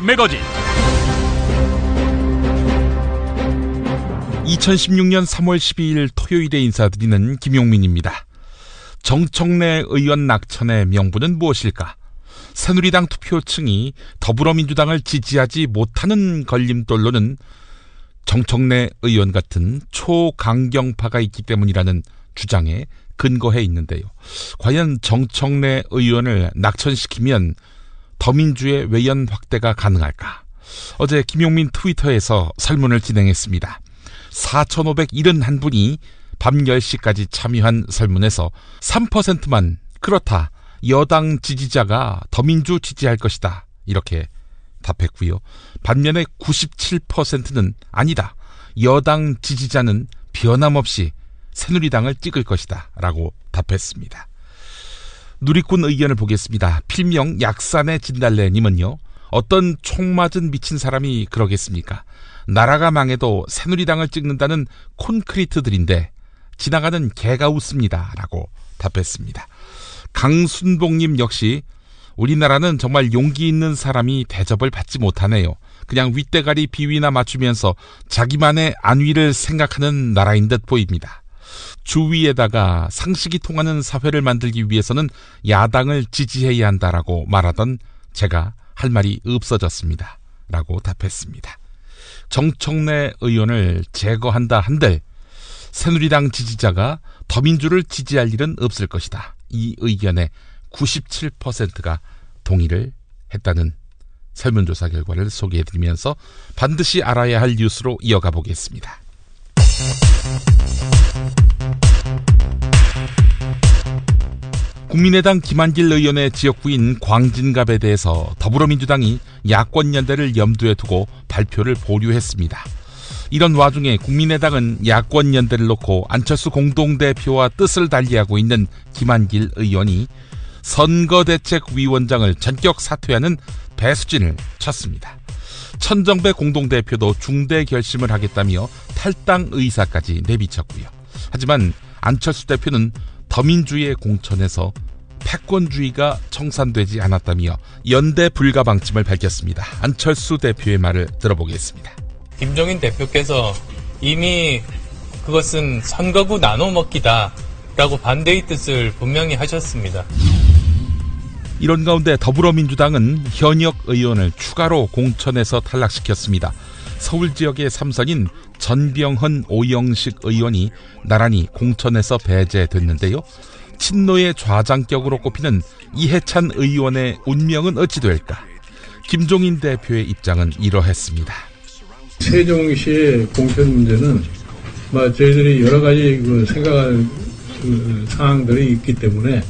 매거진. 2016년 3월 12일 토요일에 인사드리는 김용민입니다. 정청래 의원 낙천의 명분은 무엇일까? 새누리당 투표층이 더불어민주당을 지지하지 못하는 걸림돌로는 정청래 의원 같은 초강경파가 있기 때문이라는 주장에 근거해 있는데요. 과연 정청래 의원을 낙천시키면 더민주의 외연 확대가 가능할까? 어제 김용민 트위터에서 설문을 진행했습니다. 4,571분이 밤 10시까지 참여한 설문에서 3%만 그렇다, 여당 지지자가 더민주 지지할 것이다, 이렇게 답했고요. 반면에 97%는 아니다, 여당 지지자는 변함없이 새누리당을 찍을 것이다 라고 답했습니다. 누리꾼 의견을 보겠습니다. 필명 약산의 진달래님은요, 어떤 총 맞은 미친 사람이 그러겠습니까? 나라가 망해도 새누리당을 찍는다는 콘크리트들인데 지나가는 개가 웃습니다 라고 답했습니다. 강순봉님 역시 우리나라는 정말 용기 있는 사람이 대접을 받지 못하네요. 그냥 윗대가리 비위나 맞추면서 자기만의 안위를 생각하는 나라인 듯 보입니다. 주위에다가 상식이 통하는 사회를 만들기 위해서는 야당을 지지해야 한다라고 말하던 제가 할 말이 없어졌습니다 라고 답했습니다. 정청래 의원을 제거한다 한들 새누리당 지지자가 더민주를 지지할 일은 없을 것이다, 이 의견에 97%가 동의를 했다는 설문조사 결과를 소개해드리면서 반드시 알아야 할 뉴스로 이어가 보겠습니다. 국민의당 김한길 의원의 지역구인 광진갑에 대해서 더불어민주당이 야권연대를 염두에 두고 발표를 보류했습니다. 이런 와중에 국민의당은 야권연대를 놓고 안철수 공동대표와 뜻을 달리하고 있는 김한길 의원이 선거대책위원장을 전격 사퇴하는 배수진을 쳤습니다. 천정배 공동대표도 중대 결심을 하겠다며 탈당 의사까지 내비쳤고요. 하지만 안철수 대표는 더민주의 공천에서 패권주의가 청산되지 않았다며 연대 불가 방침을 밝혔습니다. 안철수 대표의 말을 들어보겠습니다. 김종인 대표께서 이미 그것은 선거구 나눠먹기다 라고 반대의 뜻을 분명히 하셨습니다. 이런 가운데 더불어민주당은 현역 의원을 추가로 공천에서 탈락시켰습니다. 서울 지역의 3선인 전병헌, 오영식 의원이 나란히 공천에서 배제됐는데요. 친노의 좌장격으로 꼽히는 이해찬 의원의 운명은 어찌 될까? 김종인 대표의 입장은 이러했습니다. 세종시의 공천 문제는 저희들이 여러 가지 생각할 사항들이 있기 때문에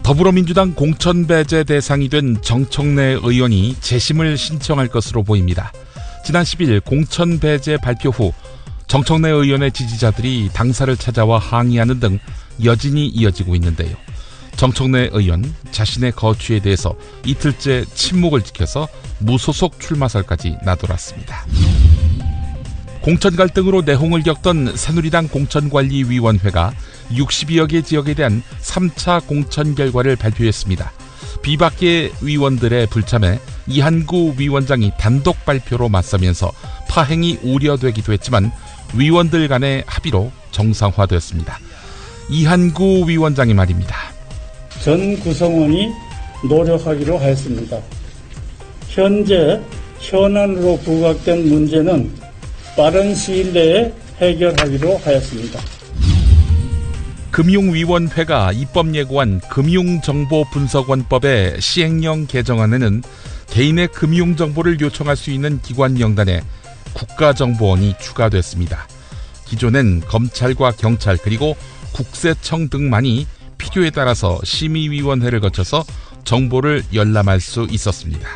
더불어민주당 공천 배제 대상이 된 정청래 의원이 재심을 신청할 것으로 보입니다. 지난 10일 공천 배제 발표 후 정청래 의원의 지지자들이 당사를 찾아와 항의하는 등 여진이 이어지고 있는데요. 정청래 의원 자신의 거취에 대해서 이틀째 침묵을 지켜서 무소속 출마설까지 나돌았습니다. 공천 갈등으로 내홍을 겪던 새누리당 공천관리위원회가 62여 개 지역에 대한 3차 공천 결과를 발표했습니다. 비박계 위원들의 불참에 이한구 위원장이 단독 발표로 맞서면서 파행이 우려되기도 했지만 위원들 간의 합의로 정상화되었습니다. 이한구 위원장의 말입니다. 전 구성원이 노력하기로 하였습니다. 현재 현안으로 부각된 문제는 빠른 시일 내에 해결하기로 하였습니다. 금융위원회가 입법 예고한 금융정보분석원법의 시행령 개정안에는 개인의 금융정보를 요청할 수 있는 기관 명단에 국가정보원이 추가됐습니다. 기존엔 검찰과 경찰 그리고 국세청 등만이 필요에 따라서 심의위원회를 거쳐서 정보를 열람할 수 있었습니다.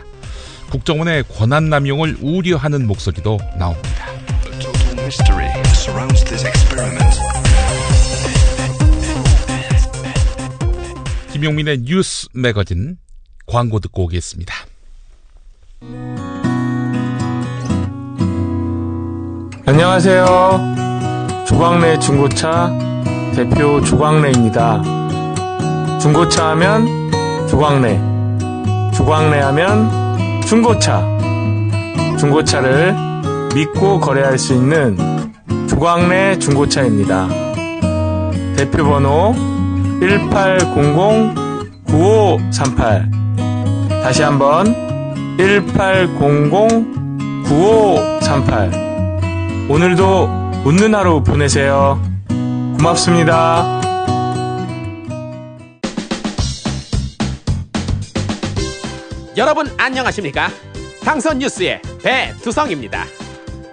국정원의 권한 남용을 우려하는 목소리도 나옵니다. 김용민의 뉴스 매거진 광고 듣고 오겠습니다. 안녕하세요. 조광래 중고차 대표 조광래입니다. 중고차 하면 조광래, 조광래 하면 중고차. 중고차를 믿고 거래할 수 있는 조광래 중고차입니다. 대표번호 1800-9538. 다시 한번 1800-9538. 오늘도 웃는 하루 보내세요. 고맙습니다. 여러분 안녕하십니까? 당선 뉴스의 배두성입니다.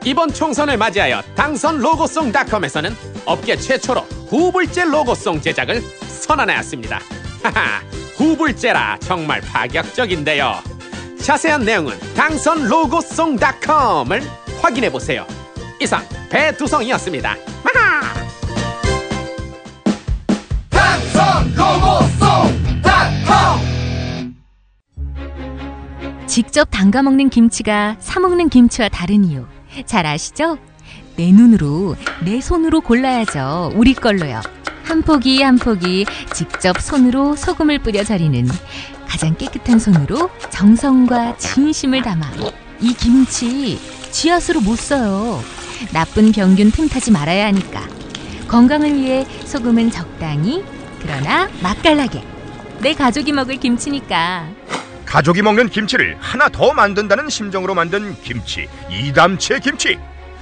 이번 총선을 맞이하여 당선 로고송닷컴에서는 업계 최초로 후불제 로고송 제작을 선언해왔습니다. 하하, 후불제라 정말 파격적인데요. 자세한 내용은 당선 로고송닷컴을 확인해보세요. 이상 배두성이었습니다. 하하. 당선 로고송닷컴. 직접 담가 먹는 김치가 사 먹는 김치와 다른 이유 잘 아시죠? 내 눈으로 내 손으로 골라야죠. 우리 걸로요. 한 포기 한 포기 직접 손으로 소금을 뿌려 절이는 가장 깨끗한 손으로 정성과 진심을 담아 이 김치 쥐앗으로 못 써요. 나쁜 병균 틈타지 말아야 하니까. 건강을 위해 소금은 적당히, 그러나 맛깔나게. 내 가족이 먹을 김치니까. 가족이 먹는 김치를 하나 더 만든다는 심정으로 만든 김치, 이담채 김치.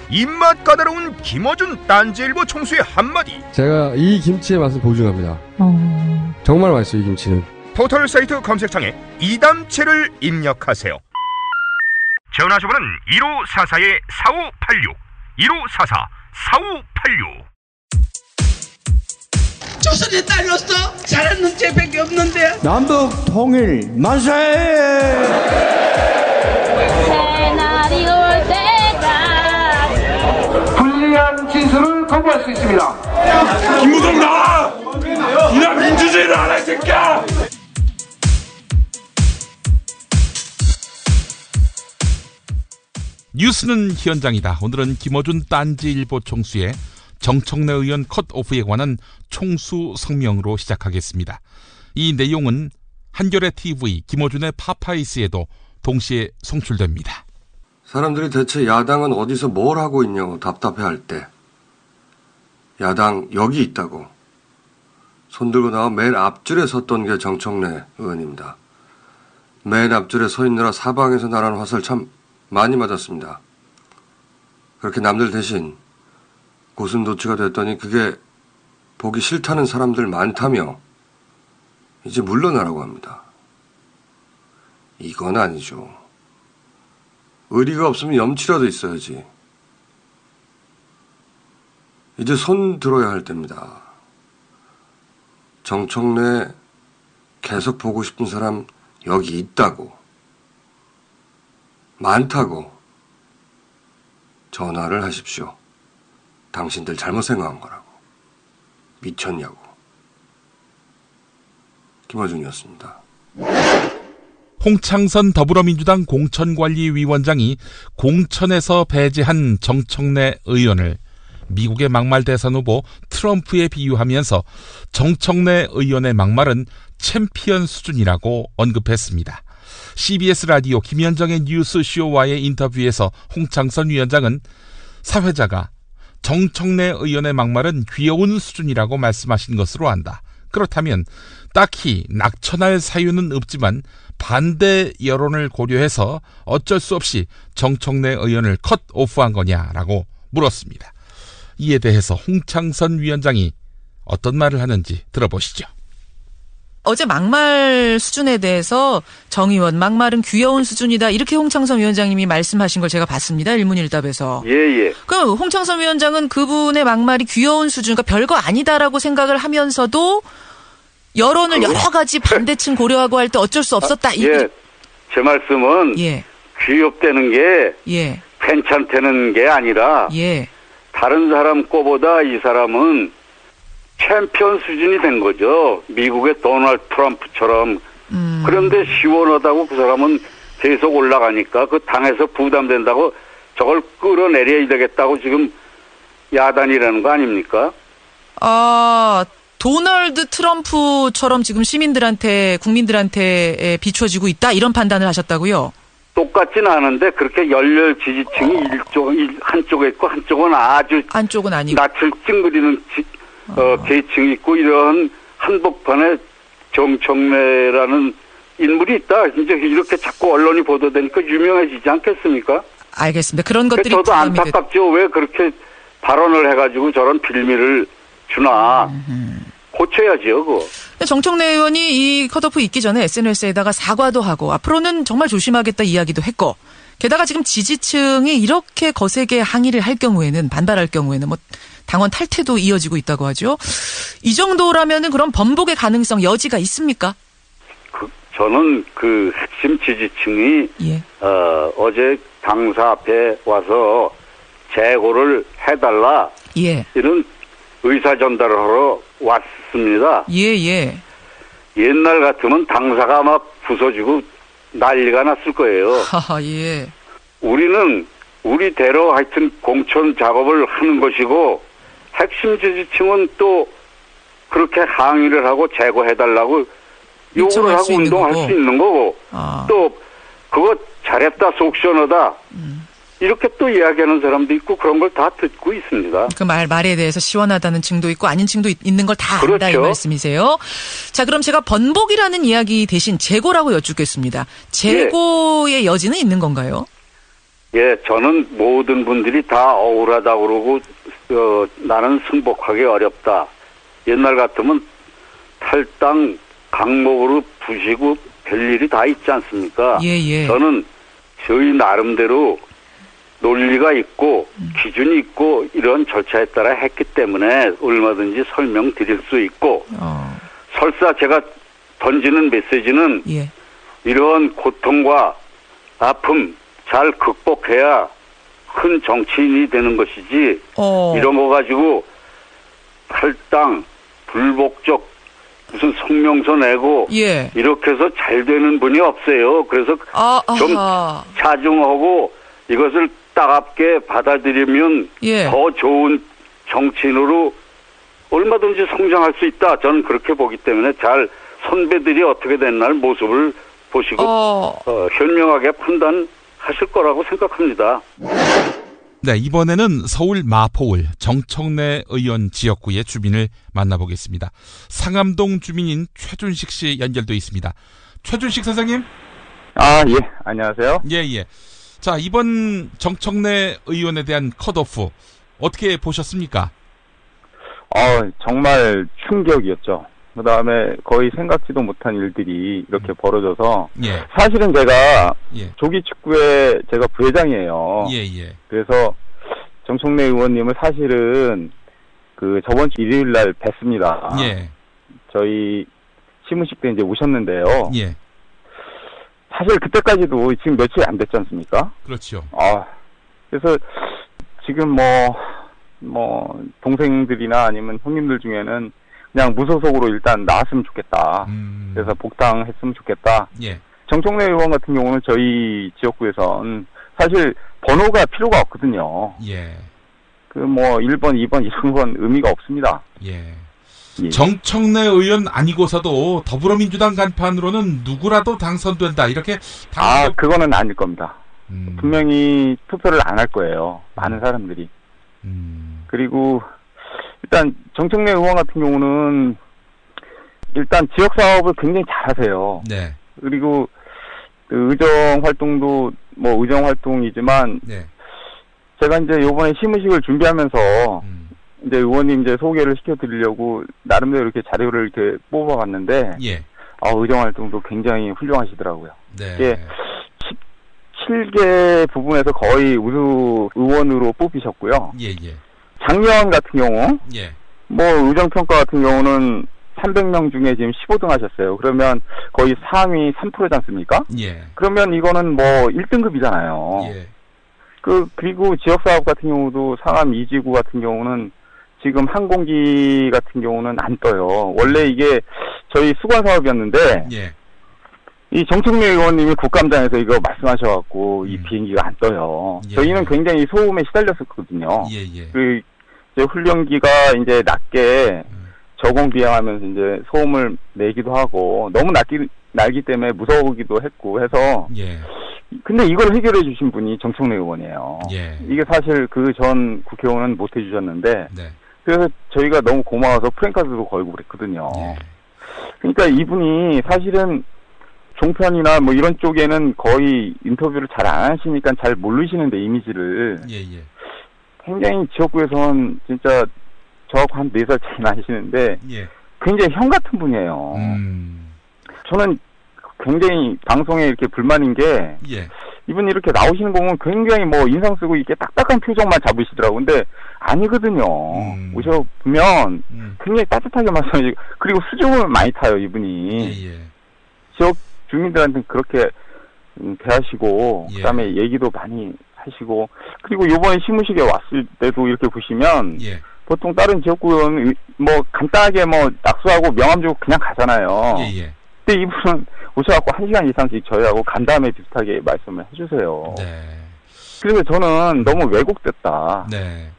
입맛 까다로운 김어준 딴지일보 총수의 한마디. 제가 이 김치의 맛을 보증합니다. 정말 맛있어요, 이 김치는. 포털 사이트 검색창에 이담채를 입력하세요. 전화주문은 1544-4586 1544-4586. 조선에 딸로서 잘하는 죄밖에 없는데. 남북 통일 만세! 새날이 올 때가 불리한 진술을 거부할 수 있습니다. 김무성 나와! 이런 민주주의를 안 할 새끼야! 뉴스는 현장이다. 오늘은 김어준 딴지일보 총수의 정청래 의원 컷오프에 관한 총수 성명으로 시작하겠습니다. 이 내용은 한겨레 TV 김어준의 파파이스에도 동시에 송출됩니다. 사람들이 대체 야당은 어디서 뭘 하고 있냐고 답답해할 때 야당 여기 있다고 손들고 나와 맨 앞줄에 섰던 게 정청래 의원입니다. 맨 앞줄에 서 있느라 사방에서 날아오는 화살 참 많이 맞았습니다. 그렇게 남들 대신 고슴도치가 됐더니 그게 보기 싫다는 사람들 많다며 이제 물러나라고 합니다. 이건 아니죠. 의리가 없으면 염치라도 있어야지. 이제 손 들어야 할 때입니다. 정청래 계속 보고 싶은 사람 여기 있다고, 많다고 전화를 하십시오. 당신들 잘못 생각한 거라고. 미쳤냐고. 김어준이었습니다. 홍창선 더불어민주당 공천관리위원장이 공천에서 배제한 정청래 의원을 미국의 막말 대선 후보 트럼프에 비유하면서 정청래 의원의 막말은 챔피언 수준이라고 언급했습니다. CBS 라디오 김현정의 뉴스쇼와의 인터뷰에서 홍창선 위원장은 사회자가 정청래 의원의 막말은 귀여운 수준이라고 말씀하신 것으로 안다. 그렇다면 딱히 낙천할 사유는 없지만 반대 여론을 고려해서 어쩔 수 없이 정청래 의원을 컷오프한 거냐라고 물었습니다. 이에 대해서 홍창선 위원장이 어떤 말을 하는지 들어보시죠. 어제 막말 수준에 대해서 정 의원 막말은 귀여운 수준이다 이렇게 홍창선 위원장님이 말씀하신 걸 제가 봤습니다. 일문일답에서. 예. 그럼 홍창선 위원장은 그분의 막말이 귀여운 수준, 그러니까 별거 아니다라고 생각을 하면서도 여론을 여러 가지 반대층 고려하고 할 때 어쩔 수 없었다. 예. 제 말씀은 귀엽다는 게 괜찮다는 게 아니라 다른 사람 거보다 이 사람은 챔피언 수준이 된 거죠. 미국의 도널드 트럼프처럼. 그런데 시원하다고 그 사람은 계속 올라가니까 그 당에서 부담된다고 저걸 끌어내려야 되겠다고 지금 야단이라는 거 아닙니까? 도널드 트럼프처럼 지금 시민들한테, 국민들한테 비춰지고 있다 이런 판단을 하셨다고요? 똑같진 않은데 그렇게 열렬 지지층이 한쪽에 있고 한쪽은 아주 안쪽은 아니고 낯을 찡그리는 계층이 있고 이런 한복판에 정청래라는 인물이 있다. 이제 이렇게 자꾸 언론이 보도되니까 유명해지지 않겠습니까? 알겠습니다. 그런 것들이 저도 안타깝죠. 왜 그렇게 발언을 해가지고 저런 빌미를 주나. 고쳐야지요, 그거. 정청래 의원이 이 컷오프 있기 전에 SNS에다가 사과도 하고 앞으로는 정말 조심하겠다 이야기도 했고 게다가 지금 지지층이 이렇게 거세게 항의를 할 경우에는 반발할 경우에는 뭐 당원 탈퇴도 이어지고 있다고 하죠. 이 정도라면은 그럼 번복의 가능성 여지가 있습니까? 저는 그 핵심 지지층이 어제 당사 앞에 와서 재고를 해달라 이런 의사 전달을 하러 왔습니다. 옛날 같으면 당사가 막 부서지고 난리가 났을 거예요. 우리는 우리대로 하여튼 공천 작업을 하는 것이고 핵심 지지층은 또 그렇게 항의를 하고 제거해달라고 요구를 하고 운동할 수 있는 거고 또 그거 잘했다 속 시원하다 이렇게 또 이야기하는 사람도 있고 그런 걸 다 듣고 있습니다. 그 말에 대해서 시원하다는 층도 있고 아닌 층도 있는 걸 다 안다 이 말씀이세요. 자, 그럼 제가 번복이라는 이야기 대신 재고라고 여쭙겠습니다. 재고의 여지는 있는 건가요? 예, 저는 모든 분들이 다 억울하다고 그러고 나는 승복하기 어렵다. 옛날 같으면 탈당 강목으로 부시고 별일이 다 있지 않습니까? 저는 저희 나름대로 논리가 있고 기준이 있고 이런 절차에 따라 했기 때문에 얼마든지 설명드릴 수 있고 설사 제가 던지는 메시지는 이런 고통과 아픔 잘 극복해야 큰 정치인이 되는 것이지 이런 거 가지고 탈당 불복적 무슨 성명서 내고 이렇게 해서 잘 되는 분이 없어요. 그래서 좀 자중하고 이것을 따갑게 받아들이면 더 좋은 정치인으로 얼마든지 성장할 수 있다. 저는 그렇게 보기 때문에 잘 선배들이 어떻게 된 날 모습을 보시고 현명하게 판단하실 거라고 생각합니다. 네, 이번에는 서울 마포울 정청래 의원 지역구의 주민을 만나보겠습니다. 상암동 주민인 최준식 씨 연결돼 있습니다. 최준식 선생님. 예. 안녕하세요. 예. 자, 이번 정청래 의원에 대한 컷오프 어떻게 보셨습니까? 정말 충격이었죠. 그 다음에 거의 생각지도 못한 일들이 이렇게 벌어져서 사실은 제가 조기축구회 제가 부회장이에요. 그래서 정청래 의원님을 사실은 그 저번 주 일요일 날 뵀습니다. 저희 시문식 때 이제 오셨는데요. 사실 그때까지도 지금 며칠 안 됐지 않습니까? 그렇죠. 그래서 지금 뭐 동생들이나 아니면 형님들 중에는 그냥 무소속으로 일단 나왔으면 좋겠다. 그래서 복당했으면 좋겠다. 정청래 의원 같은 경우는 저희 지역구에선 사실 번호가 필요가 없거든요. 그 뭐 1번, 2번 이런 건 의미가 없습니다. 정청래 의원 아니고서도 더불어민주당 간판으로는 누구라도 당선된다. 이렇게 그거는 아닐 겁니다. 분명히 투표를 안 할 거예요. 많은 사람들이. 그리고 일단 정청래 의원 같은 경우는 일단 지역 사업을 굉장히 잘하세요. 그리고 의정 활동도 뭐 의정 활동이지만 제가 이제 이번에 시무식을 준비하면서 이제 의원님 이제 소개를 시켜드리려고 나름대로 이렇게 자료를 이렇게 뽑아봤는데 의정 활동도 굉장히 훌륭하시더라고요. 이게 7개 부분에서 거의 우수 의원으로 뽑히셨고요. 작년 같은 경우 뭐 의정평가 같은 경우는 300명 중에 지금 15등 하셨어요. 그러면 거의 상위 3%지 않습니까? 그러면 이거는 뭐 1등급이잖아요. 그리고 지역사업 같은 경우도 상암 2지구 같은 경우는 지금 항공기 같은 경우는 안 떠요. 원래 이게 저희 수관 사업이었는데 이 정청래 의원님이 국감장에서 이거 말씀하셔갖고 이 비행기가 안 떠요. 저희는 굉장히 소음에 시달렸었거든요. 그 이제 훈련기가 이제 낮게 저공 비행하면서 이제 소음을 내기도 하고 너무 날기 때문에 무서우기도 했고 해서 근데 이걸 해결해 주신 분이 정청래 의원이에요. 예. 이게 사실 그 전 국회의원은 못 해주셨는데, 네. 그래서 저희가 너무 고마워서 프랭카드도 걸고 그랬거든요. 예. 그러니까 이분이 사실은 종편이나 뭐 이런 쪽에는 거의 인터뷰를 잘 안 하시니까 잘 모르시는데, 이미지를. 예, 예. 굉장히 지역구에선 진짜 저하고 한 4살 차이 나시는데, 예. 굉장히 형 같은 분이에요. 저는 굉장히 방송에 이렇게 불만인 게, 예. 이분이 이렇게 나오시는 거 보면 굉장히 뭐 인상 쓰고 이렇게 딱딱한 표정만 잡으시더라고요. 근데 아니거든요. 오셔보면 굉장히 따뜻하게 말씀하시고, 그리고 수줍음을 많이 타요, 이분이. 예. 지역 주민들한테는 그렇게 대하시고, 예. 그다음에 얘기도 많이 하시고, 그리고 요번에 시무식에 왔을 때도 이렇게 보시면, 예. 보통 다른 지역구는 뭐 간단하게 뭐 낙수하고 명함 주고 그냥 가잖아요. 예. 근데 이분은 오셔갖고 1시간 이상씩 저희하고 간담회 비슷하게 말씀을 해주세요. 네. 그래서 저는 너무 왜곡됐다. 네.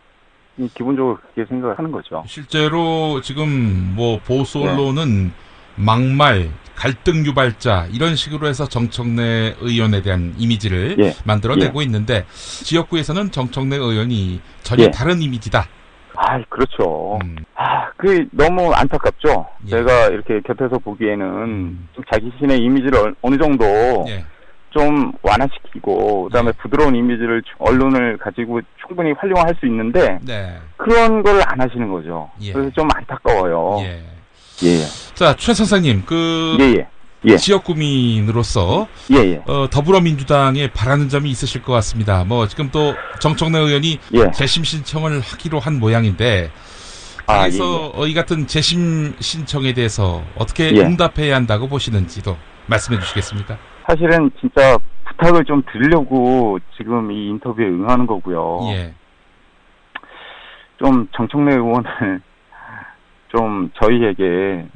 기본적으로 그렇게 생각을 하는 거죠. 실제로 지금 뭐 보수 언론은 막말, 갈등 유발자 이런 식으로 해서 정청래 의원에 대한 이미지를 만들어내고 있는데, 지역구에서는 정청래 의원이 전혀 다른 이미지다. 그렇죠. 그게 너무 안타깝죠. 제가 이렇게 곁에서 보기에는 좀 자기 자신의 이미지를 어느 정도 좀 완화시키고, 그다음에 부드러운 이미지를 언론을 가지고 충분히 활용할 수 있는데, 그런 걸 안 하시는 거죠. 그래서 좀 안타까워요. 자, 최 선생님, 지역구민으로서 더불어민주당에 바라는 점이 있으실 것 같습니다. 뭐 지금 또 정청래 의원이 재심 신청을 하기로 한 모양인데, 그래서 이 같은 재심 신청에 대해서 어떻게 응답해야 한다고 보시는지도 말씀해 주시겠습니까? 사실은 진짜 부탁을 좀 드리려고 지금 이 인터뷰에 응하는 거고요. 좀 정청래 의원을 좀 저희에게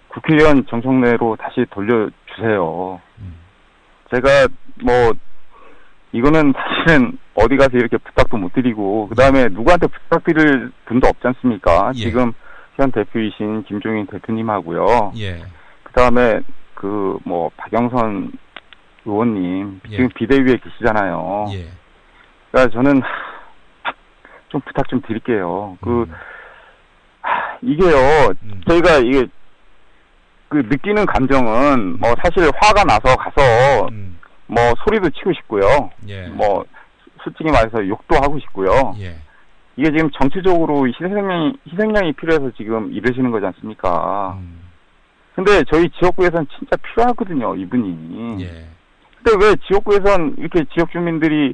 국회의원 정청래로 다시 돌려주세요. 제가 뭐 이거는 사실은 어디 가서 이렇게 부탁도 못 드리고, 그 다음에 누구한테 부탁드릴 분도 없지 않습니까? 지금 현 대표이신 김종인 대표님하고요. 그 다음에 그 뭐 박영선 의원님 지금 비대위에 계시잖아요. 그러니까 저는 좀 부탁 좀 드릴게요. 이게요, 저희가 이게 그 느끼는 감정은 뭐 사실 화가 나서 가서 뭐 소리도 치고 싶고요. 뭐 솔직히 말해서 욕도 하고 싶고요. 이게 지금 정치적으로 희생양이 필요해서 지금 이러시는 거지 않습니까? 근데 저희 지역구에선 진짜 필요하거든요, 이분이. 근데 왜 지역구에선 이렇게 지역 주민들이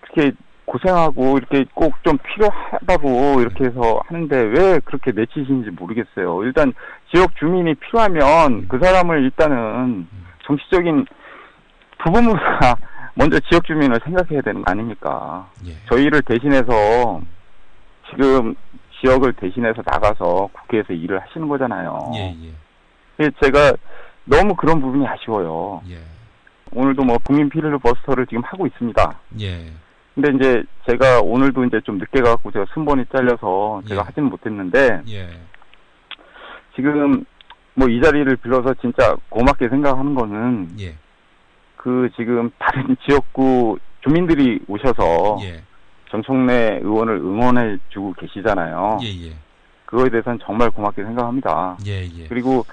그렇게 고생하고 이렇게 꼭 좀 필요하다고 이렇게 해서 하는데 왜 그렇게 내치시는지 모르겠어요. 일단 지역 주민이 필요하면 그 사람을 일단은 정치적인 부분보다 먼저 지역 주민을 생각해야 되는 거 아닙니까? 저희를 대신해서 지금 지역을 대신해서 나가서 국회에서 일을 하시는 거잖아요. 제가 너무 그런 부분이 아쉬워요. 오늘도 뭐 국민 필요 버스터를 지금 하고 있습니다. 근데 이제 제가 오늘도 이제 좀 늦게 가갖고 제가 순번이 잘려서 제가 하지는 못했는데, 지금 뭐 이 자리를 빌어서 진짜 고맙게 생각하는 거는, 그 지금 다른 지역구 주민들이 오셔서 정청래 의원을 응원해주고 계시잖아요. 그거에 대해서는 정말 고맙게 생각합니다. 그리고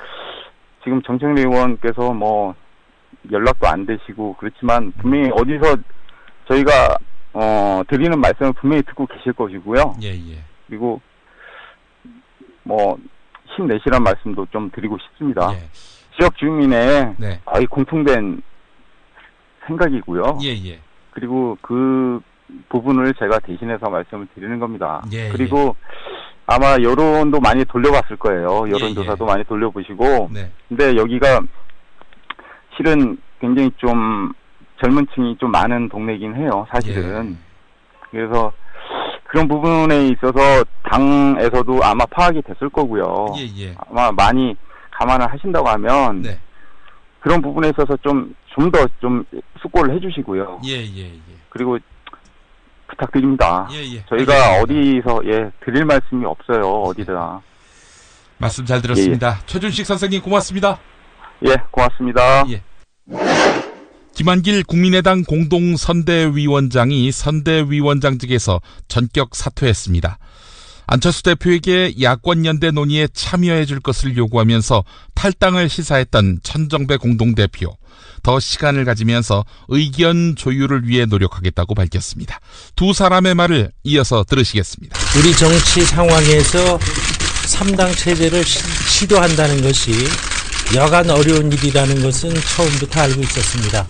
지금 정청래 의원께서 뭐 연락도 안 되시고 그렇지만 분명히 어디서 저희가 드리는 말씀을 분명히 듣고 계실 것이고요. 그리고 뭐 힘내시란 말씀도 좀 드리고 싶습니다. 지역 주민의 거의 공통된 생각이고요. 그리고 그 부분을 제가 대신해서 말씀을 드리는 겁니다. 그리고 아마 여론도 많이 돌려봤을 거예요. 여론조사도 많이 돌려보시고. 근데 여기가 실은 굉장히 좀 젊은 층이 좀 많은 동네이긴 해요, 사실은. 그래서 그런 부분에 있어서 당에서도 아마 파악이 됐을 거고요. 아마 많이 감안을 하신다고 하면 그런 부분에 있어서 좀 더 좀 숙고를 해주시고요. 그리고 부탁드립니다. 저희가 어디서 드릴 말씀이 없어요, 어디다. 말씀 잘 들었습니다. 최준식 선생님 고맙습니다. 고맙습니다. 김한길 국민의당 공동선대위원장이 선대위원장직에서 전격 사퇴했습니다. 안철수 대표에게 야권연대 논의에 참여해 줄 것을 요구하면서 탈당을 시사했던 천정배 공동대표. 더 시간을 가지면서 의견 조율을 위해 노력하겠다고 밝혔습니다. 두 사람의 말을 이어서 들으시겠습니다. 우리 정치 상황에서 3당 체제를 시도한다는 것이 여간 어려운 일이라는 것은 처음부터 알고 있었습니다.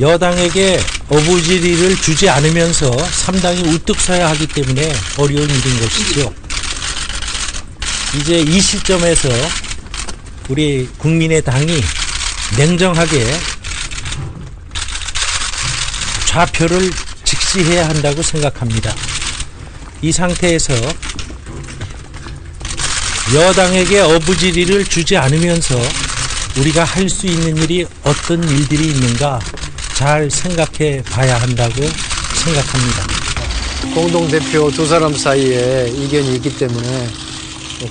여당에게 어부지리를 주지 않으면서 3당이 우뚝 서야 하기 때문에 어려운 일인 것이죠. 이제 이 시점에서 우리 국민의당이 냉정하게 좌표를 직시해야 한다고 생각합니다. 이 상태에서 여당에게 어부지리를 주지 않으면서 우리가 할 수 있는 일이 어떤 일들이 있는가 잘 생각해 봐야 한다고 생각합니다. 공동대표 두 사람 사이에 이견이 있기 때문에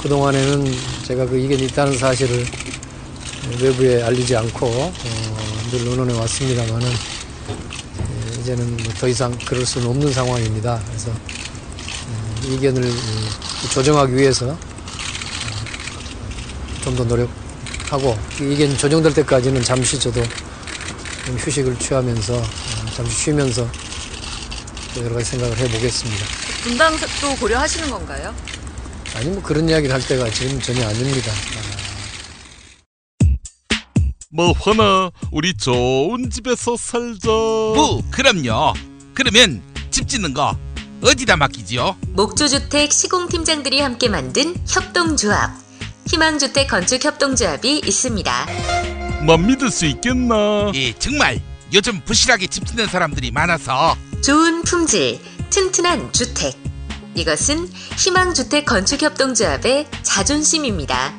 그동안에는 제가 그 이견이 있다는 사실을 외부에 알리지 않고 늘 의논해 왔습니다만은 이제는 더 이상 그럴 수는 없는 상황입니다. 그래서 이견을 조정하기 위해서 좀 더 노력하고 이견 조정될 때까지는 잠시 저도 좀 휴식을 취하면서 잠시 쉬면서 여러 가지 생각을 해보겠습니다. 분당도 고려하시는 건가요? 아니 뭐 그런 이야기를 할 때가 지금 전혀 아닙니다. 뭐 화나 우리 좋은 집에서 살자. 뭐 그럼요. 그러면 집 짓는 거 어디다 맡기지요? 목조주택 시공팀장들이 함께 만든 협동조합 희망주택 건축협동조합이 있습니다. 만 믿을 수 있겠나? 예, 정말 요즘 부실하게 집 짓는 사람들이 많아서 좋은 품질, 튼튼한 주택. 이것은 희망주택 건축협동조합의 자존심입니다.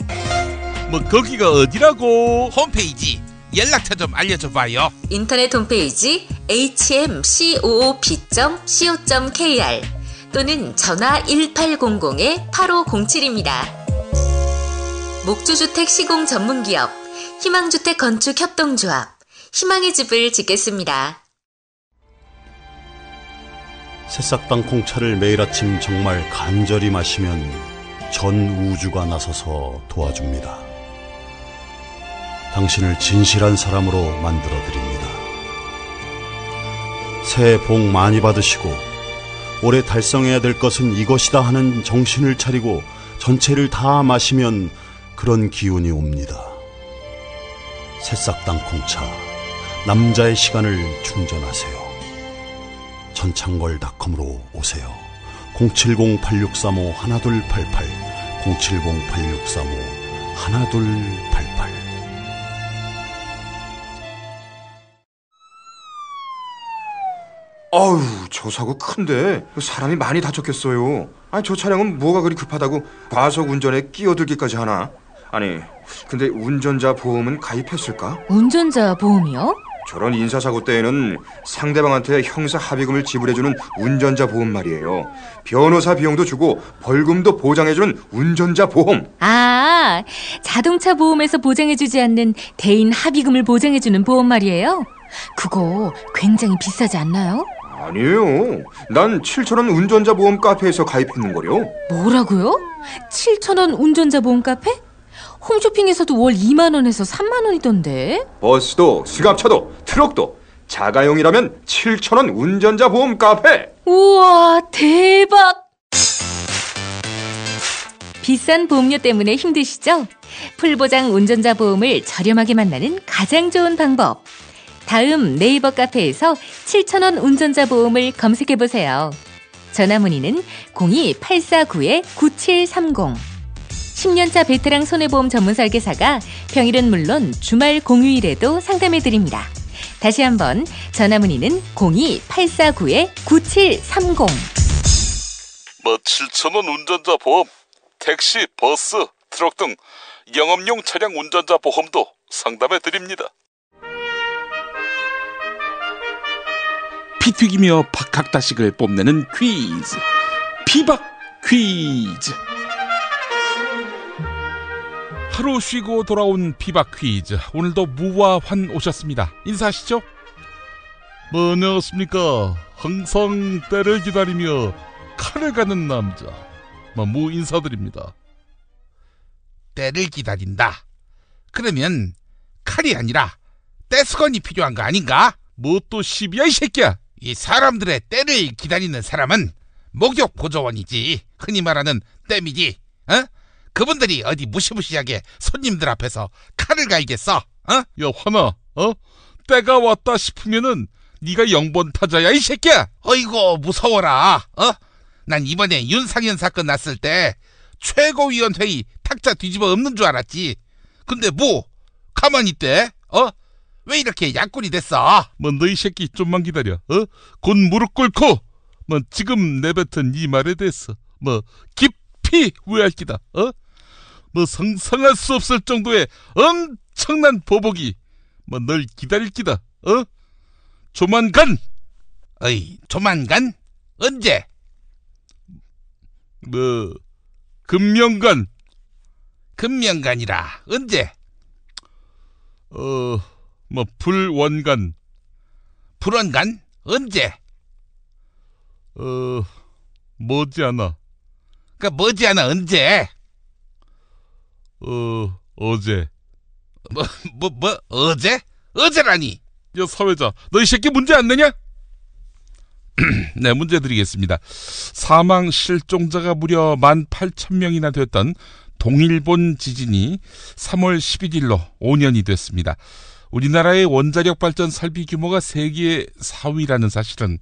뭐 거기가 어디라고? 홈페이지 연락처 좀 알려줘봐요. 인터넷 홈페이지 hmcoop.co.kr 또는 전화 1800-8507입니다. 목조주택 시공 전문기업 희망주택 건축협동조합 희망의 집을 짓겠습니다. 새싹당 콩차를 매일 아침 정말 간절히 마시면 전 우주가 나서서 도와줍니다. 당신을 진실한 사람으로 만들어드립니다. 새해 복 많이 받으시고 올해 달성해야 될 것은 이것이다 하는 정신을 차리고 전체를 다 마시면 그런 기운이 옵니다. 새싹당 콩차, 남자의 시간을 충전하세요. 전창걸닷컴으로 오세요. 070-8635-1288 070-8635-1288. 아유, 저 사고 큰데 사람이 많이 다쳤겠어요. 아니, 저 차량은 뭐가 그리 급하다고 과속 운전에 끼어들기까지 하나? 아니, 근데 운전자 보험은 가입했을까? 운전자 보험이요? 저런 인사사고 때에는 상대방한테 형사 합의금을 지불해주는 운전자 보험 말이에요. 변호사 비용도 주고 벌금도 보장해주는 운전자 보험. 아, 자동차 보험에서 보장해주지 않는 대인 합의금을 보장해주는 보험 말이에요? 그거 굉장히 비싸지 않나요? 아니에요. 난 7,000원 운전자 보험 카페에서 가입했는걸요. 뭐라고요? 7,000원 운전자 보험 카페? 홈쇼핑에서도 월 2만 원에서 3만 원이던데. 버스도 승합차도 트럭도 자가용이라면 7,000원 운전자 보험 카페. 우와, 대박. 비싼 보험료 때문에 힘드시죠? 풀보장 운전자 보험을 저렴하게 만나는 가장 좋은 방법. 다음 네이버 카페에서 7,000원 운전자 보험을 검색해보세요. 전화문의는 02-849-9730. 10년차 베테랑 손해보험 전문 설계사가 평일은 물론 주말 공휴일에도 상담해드립니다. 다시 한번 전화문의는 02-849-9730. 뭐 7,000원 운전자 보험, 택시, 버스, 트럭 등 영업용 차량 운전자 보험도 상담해드립니다. 피 튀기며 박학다식을 뽐내는 퀴즈, 피박 퀴즈. 하루 쉬고 돌아온 비박 퀴즈. 오늘도 무와 환 오셨습니다. 인사하시죠. 뭐 안녕하십니까. 항상 때를 기다리며 칼을 가는 남자 무 인사드립니다. 때를 기다린다. 그러면 칼이 아니라 떼수건이 필요한 거 아닌가? 뭐 또 시비야 이 새끼야. 이 사람들의 때를 기다리는 사람은 목욕 보조원이지. 흔히 말하는 땜이지. 어? 그분들이 어디 무시무시하게 손님들 앞에서 칼을 갈겠어? 어? 야 환아, 때가 왔다 싶으면은 네가 0번 타자야 이 새끼야. 어이구 무서워라. 난 이번에 윤상현 사건 났을 때 최고위원회의 탁자 뒤집어 엎는 줄 알았지. 근데 뭐 가만히 있대? 왜 이렇게 약골이 됐어? 뭐 너 이 새끼 좀만 기다려. 곧 무릎 꿇고 지금 내뱉은 이 말에 대해서 깊이 후회할 기다. 뭐 상상할 수 없을 정도의 엄청난 보복이 널 기다릴 기다. 조만간. 어이, 조만간? 언제? 금명간. 금명간이라 언제? 불원간. 불원간? 언제? 머지않아. 그니까 머지않아 언제? 어제. 어제? 어제라니? 야 사회자, 너 이 새끼 문제 안 내냐? 네, 문제 드리겠습니다. 사망 실종자가 무려 18,000명이나 됐던 동일본 지진이 3월 11일로 5년이 됐습니다. 우리나라의 원자력 발전 설비 규모가 세계 4위라는 사실은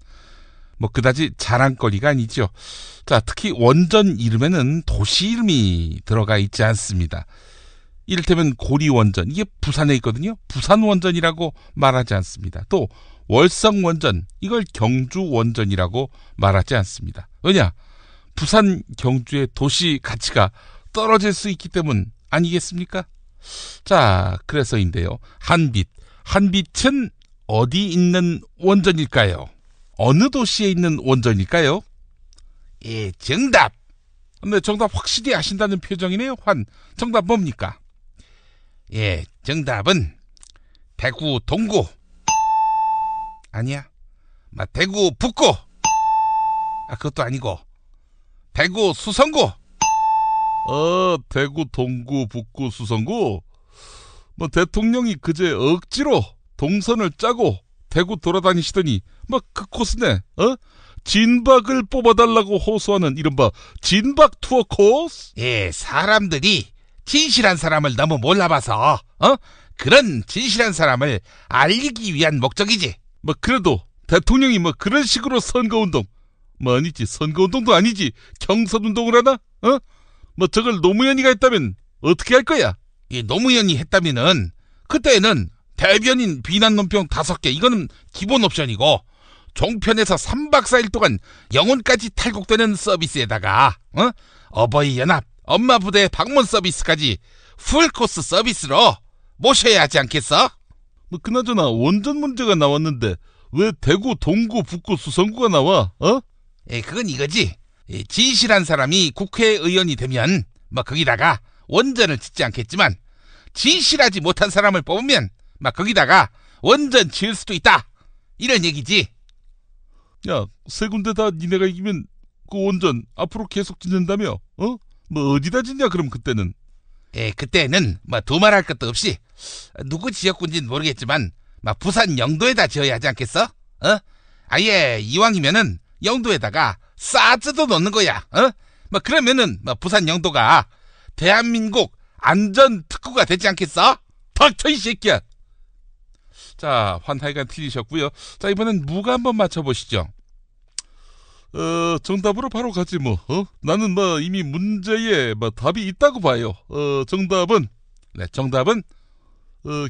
그다지 자랑거리가 아니죠. 자, 특히 원전 이름에는 도시 이름이 들어가 있지 않습니다. 이를테면 고리원전, 이게 부산에 있거든요. 부산원전이라고 말하지 않습니다. 또 월성원전, 이걸 경주원전이라고 말하지 않습니다. 왜냐? 부산, 경주의 도시 가치가 떨어질 수 있기 때문 아니겠습니까? 자, 그래서인데요. 한빛은 어디 있는 원전일까요? 어느 도시에 있는 원전일까요? 예, 정답. 네, 정답 확실히 아신다는 표정이네요. 정답 뭡니까? 예, 정답은 대구 동구. 아니야. 대구 북구. 그것도 아니고 대구 수성구. 대구 동구 북구 수성구. 대통령이 그제 억지로 동선을 짜고 대구 돌아다니시더니 그 코스네. 진박을 뽑아달라고 호소하는 이른바 진박 투어 코스. 예, 사람들이 진실한 사람을 너무 몰라봐서 그런 진실한 사람을 알리기 위한 목적이지. 그래도 대통령이 그런 식으로 선거운동 아니지, 선거운동도 아니지, 경선운동을 하나? 저걸 노무현이가 했다면 어떻게 할 거야? 이 노무현이 했다면은 그때는 대변인 비난 논평 5개, 이거는 기본 옵션이고 종편에서 3박 4일 동안 영혼까지 탈곡되는 서비스에다가 어버이 연합 엄마 부대 방문 서비스까지 풀코스 서비스로 모셔야 하지 않겠어? 그나저나 원전 문제가 나왔는데 왜 대구 동구 북구 수성구가 나와? 예, 그건 이거지. 진실한 사람이 국회의원이 되면 거기다가 원전을 짓지 않겠지만 진실하지 못한 사람을 뽑으면 거기다가 원전 지을 수도 있다, 이런 얘기지. 야, 세 군데 다 니네가 이기면 그 원전 앞으로 계속 짓는다며? 어디다 짓냐 그럼 그때는? 예, 그때는 두말할 것도 없이 누구 지역군지는 모르겠지만 부산 영도에다 지어야 하지 않겠어? 아예 이왕이면은 영도에다가 싸즈도 넣는 거야. 그러면은 부산 영도가 대한민국 안전 특구가 되지 않겠어? 닥쳐 이 새끼야. 자, 하여간 틀리셨고요. 자, 이번엔 무가 한번 맞춰보시죠. 정답으로 바로 가지 뭐. 나는 이미 문제에 답이 있다고 봐요. 정답은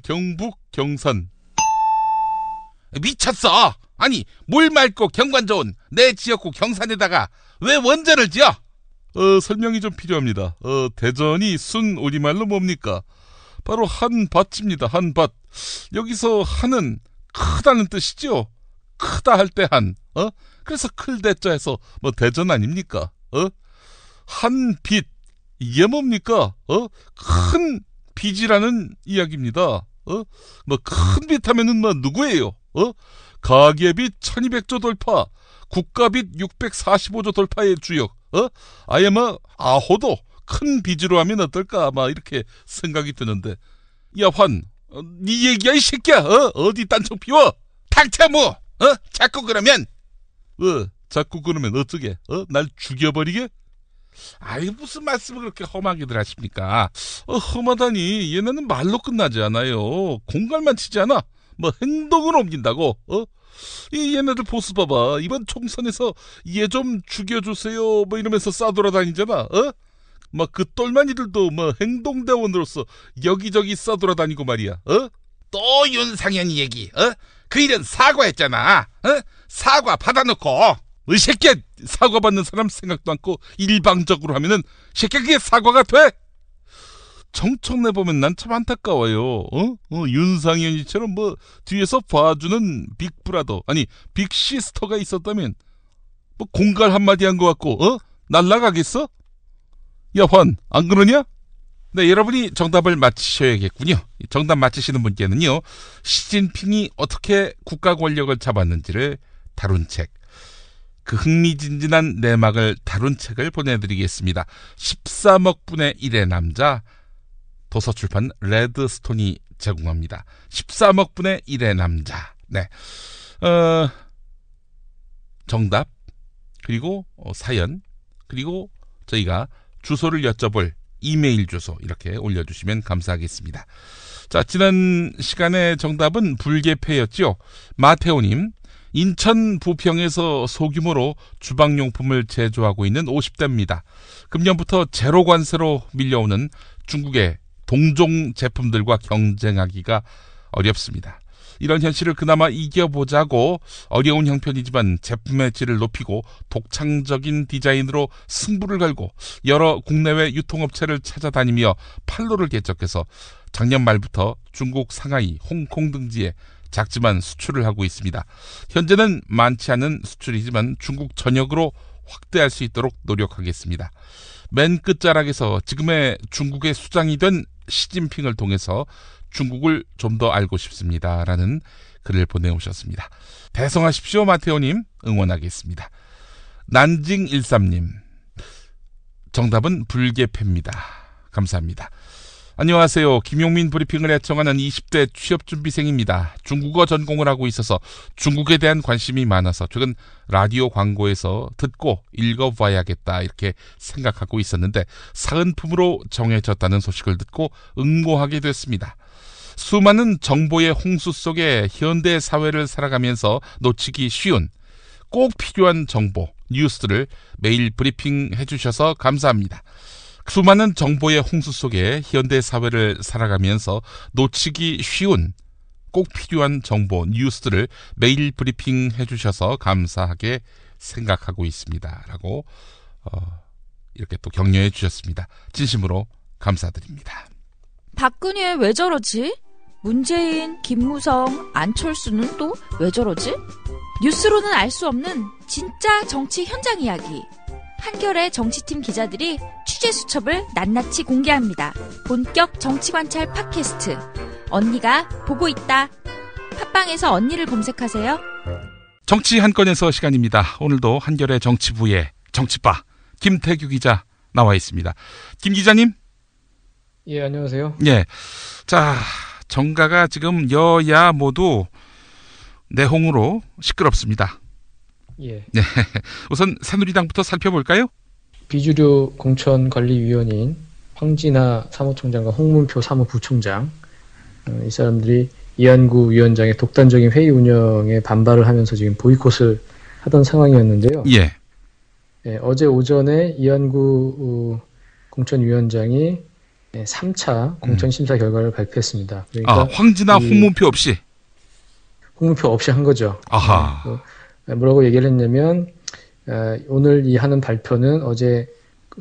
경북 경산. 미쳤어. 아니, 물 맑고 경관 좋은 내 지역구 경산에다가 왜 원전을 지어? 설명이 좀 필요합니다. 대전이 순 우리말로 뭡니까? 바로 한밭입니다. 한밭. 여기서 한은 크다는 뜻이죠. 크다 할 때 한. 그래서 클대자에서 대전 아닙니까? 한빛. 이게 뭡니까? 큰 빚이라는 이야기입니다. 뭐 큰 빚 하면은 뭐 누구예요? 가계빚 1200조 돌파, 국가빚 645조 돌파의 주역. 아예 뭐 아호도 큰 빚으로 하면 어떨까? 막 이렇게 생각이 드는데. 야, 환, 네 얘기야 이 새끼야. 어디 딴청 피워? 닥쳐 뭐. 자꾸 그러면 어쩌게? 날 죽여버리게? 아이, 무슨 말씀을 그렇게 험하게들 하십니까? 험하다니, 얘네는 말로 끝나지 않아요. 공갈만 치지 않아. 뭐 행동을 옮긴다고. 이 얘네들 보스 봐봐. 이번 총선에서 얘 좀 죽여주세요 뭐 이러면서 싸돌아다니잖아. 막 그 똘마니들도 뭐 행동대원으로서 여기저기 싸돌아다니고 말이야. 또 윤상현이 얘기. 그 일은 사과했잖아. 사과 받아놓고. 이 새끼야, 사과 받는 사람 생각도 않고 일방적으로 하면은 새끼야 그게 사과가 돼? 정청래 보면 난 참 안타까워요. 윤상현이처럼 뭐 뒤에서 봐주는 빅브라더, 아니 빅시스터가 있었다면 뭐 공갈 한마디 한 것 같고 날라가겠어? 야, 환, 안 그러냐? 네, 여러분이 정답을 맞히셔야겠군요. 정답 맞히시는 분께는요, 시진핑이 어떻게 국가 권력을 잡았는지를 다룬 책, 그 흥미진진한 내막을 다룬 책을 보내드리겠습니다. 13억 분의 1의 남자, 도서출판 레드스톤이 제공합니다. 13억 분의 1의 남자. 네. 정답, 그리고 사연, 그리고 저희가 주소를 여쭤볼 이메일 주소 이렇게 올려주시면 감사하겠습니다. 자, 지난 시간에 정답은 불개패였죠. 마테오님, 인천 부평에서 소규모로 주방용품을 제조하고 있는 50대입니다. 금년부터 제로 관세로 밀려오는 중국의 동종 제품들과 경쟁하기가 어렵습니다. 이런 현실을 그나마 이겨보자고 어려운 형편이지만 제품의 질을 높이고 독창적인 디자인으로 승부를 걸고 여러 국내외 유통업체를 찾아다니며 판로를 개척해서 작년 말부터 중국 상하이, 홍콩 등지에 작지만 수출을 하고 있습니다. 현재는 많지 않은 수출이지만 중국 전역으로 확대할 수 있도록 노력하겠습니다. 맨 끝자락에서 지금의 중국의 수장이 된 시진핑을 통해서 중국을 좀 더 알고 싶습니다. 라는 글을 보내오셨습니다. 대성하십시오, 마테오님. 응원하겠습니다. 난징13님, 정답은 불개패입니다. 감사합니다. 안녕하세요. 김용민 브리핑을 애청하는 20대 취업준비생입니다. 중국어 전공을 하고 있어서 중국에 대한 관심이 많아서 최근 라디오 광고에서 듣고 읽어봐야겠다 이렇게 생각하고 있었는데 사은품으로 정해졌다는 소식을 듣고 응모하게 됐습니다. 수많은 정보의 홍수 속에 현대 사회를 살아가면서 놓치기 쉬운 꼭 필요한 정보, 뉴스들을 매일 브리핑 해주셔서 감사합니다. 수많은 정보의 홍수 속에 현대 사회를 살아가면서 놓치기 쉬운 꼭 필요한 정보, 뉴스들을 매일 브리핑 해주셔서 감사하게 생각하고 있습니다. 라고 이렇게 또 격려해 주셨습니다. 진심으로 감사드립니다. 박근혜 왜 저러지? 문재인, 김무성, 안철수는 또 왜 저러지? 뉴스로는 알 수 없는 진짜 정치 현장 이야기. 한겨레 정치팀 기자들이 취재 수첩을 낱낱이 공개합니다. 본격 정치관찰 팟캐스트. 언니가 보고 있다. 팟빵에서 언니를 검색하세요. 정치 한 건에서 시간입니다. 오늘도 한겨레 정치부의 정치바 김태규 기자 나와 있습니다. 김 기자님. 예, 안녕하세요. 예. 자, 정가가 지금 여야 모두 내홍으로 시끄럽습니다. 예. 네. 우선 새누리당부터 살펴볼까요? 비주류 공천관리위원인 황진하 사무총장과 홍문표 사무부총장, 이 사람들이 이한구 위원장의 독단적인 회의 운영에 반발을 하면서 지금 보이콧을 하던 상황이었는데요. 예. 예, 어제 오전에 이한구 공천위원장이 3차 공천심사 결과를 발표했습니다. 그러니까 황진하, 홍문표 없이? 홍문표 없이 한 거죠. 아하. 뭐라고 얘기를 했냐면, 오늘 이 하는 발표는 어제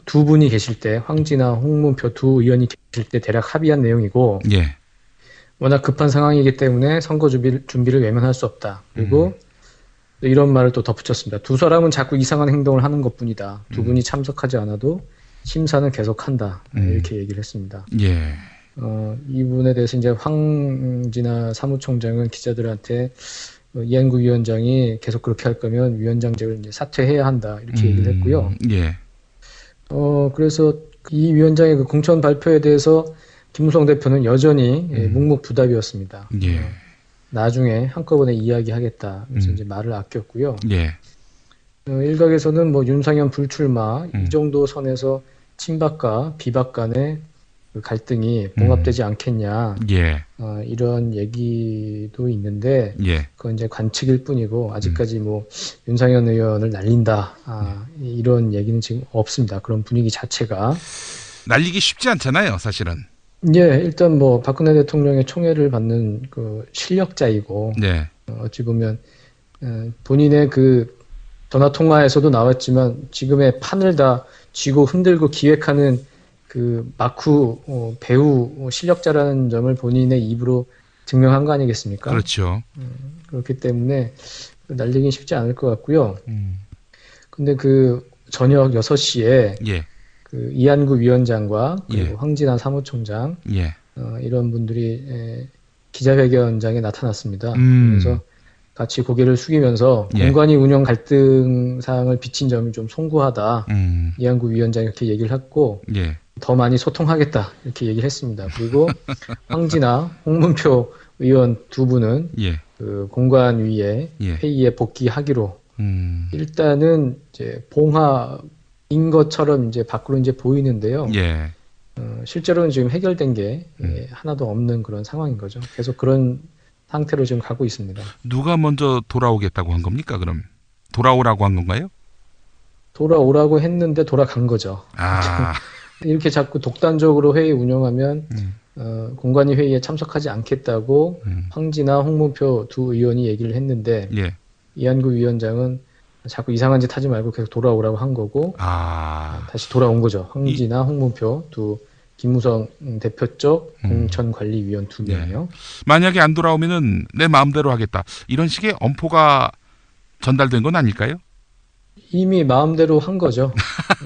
두 분이 계실 때, 황진하, 홍문표 두 의원이 계실 때 대략 합의한 내용이고, 예. 워낙 급한 상황이기 때문에 선거 준비를 외면할 수 없다. 그리고 이런 말을 또 덧붙였습니다. 두 사람은 자꾸 이상한 행동을 하는 것뿐이다. 두 분이 참석하지 않아도 심사는 계속한다. 이렇게 얘기를 했습니다. 예. 이분에 대해서 이제 황진아 사무총장은 기자들한테 이한구 위원장이 계속 그렇게 할 거면 위원장직을 이제 사퇴해야 한다 이렇게 얘기를 했고요. 예. 그래서 이 위원장의 그 공천 발표에 대해서 김무성 대표는 여전히 묵묵부답이었습니다. 예. 나중에 한꺼번에 이야기하겠다. 그래서 이제 말을 아꼈고요. 예. 일각에서는 뭐 윤상현 불출마 이 정도 선에서 친박과 비박 간의 그 갈등이 봉합되지 않겠냐. 예. 이런 얘기도 있는데 예. 그건 이제 관측일 뿐이고 아직까지 뭐 윤상현 의원을 날린다. 이런 얘기는 지금 없습니다. 그런 분위기 자체가. 날리기 쉽지 않잖아요, 사실은. 예, 일단 뭐 박근혜 대통령의 총애를 받는 그 실력자이고 네. 어찌 보면 본인의 그 전화 통화에서도 나왔지만 지금의 판을 다 쥐고 흔들고 기획하는 그 마쿠 배우 실력자라는 점을 본인의 입으로 증명한 거 아니겠습니까? 그렇죠. 그렇기 때문에 날리긴 쉽지 않을 것 같고요. 근데 그 저녁 6시에 예. 그 이한구 위원장과 그리고 예. 황진아 사무총장 예. 이런 분들이 기자회견장에 나타났습니다. 그래서 같이 고개를 숙이면서 예. 공관위 운영 갈등 사항을 비친 점이 좀 송구하다. 이한구 위원장이 이렇게 얘기를 했고 예. 더 많이 소통하겠다 이렇게 얘기를 했습니다. 그리고 황진아, 홍문표 의원 두 분은 예. 그 공관위에 예. 회의에 복귀하기로 일단은 이제 봉합인 것처럼 이제 밖으로 이제 보이는데요. 예. 실제로는 지금 해결된 게 하나도 없는 그런 상황인 거죠. 계속 그런 상태로 지금 가고 있습니다. 누가 먼저 돌아오겠다고 한 겁니까? 그럼 돌아오라고 한 건가요? 돌아오라고 했는데 돌아간 거죠. 이렇게 자꾸 독단적으로 회의 운영하면 공관위 회의에 참석하지 않겠다고 황진아, 홍문표 두 의원이 얘기를 했는데 예. 이한구 위원장은 자꾸 이상한 짓 하지 말고 계속 돌아오라고 한 거고 다시 돌아온 거죠. 황진아, 홍문표 두 김무성 대표 쪽 공천관리위원 2명이요. 네. 만약에 안 돌아오면은 내 마음대로 하겠다. 이런 식의 엄포가 전달된 건 아닐까요? 이미 마음대로 한 거죠.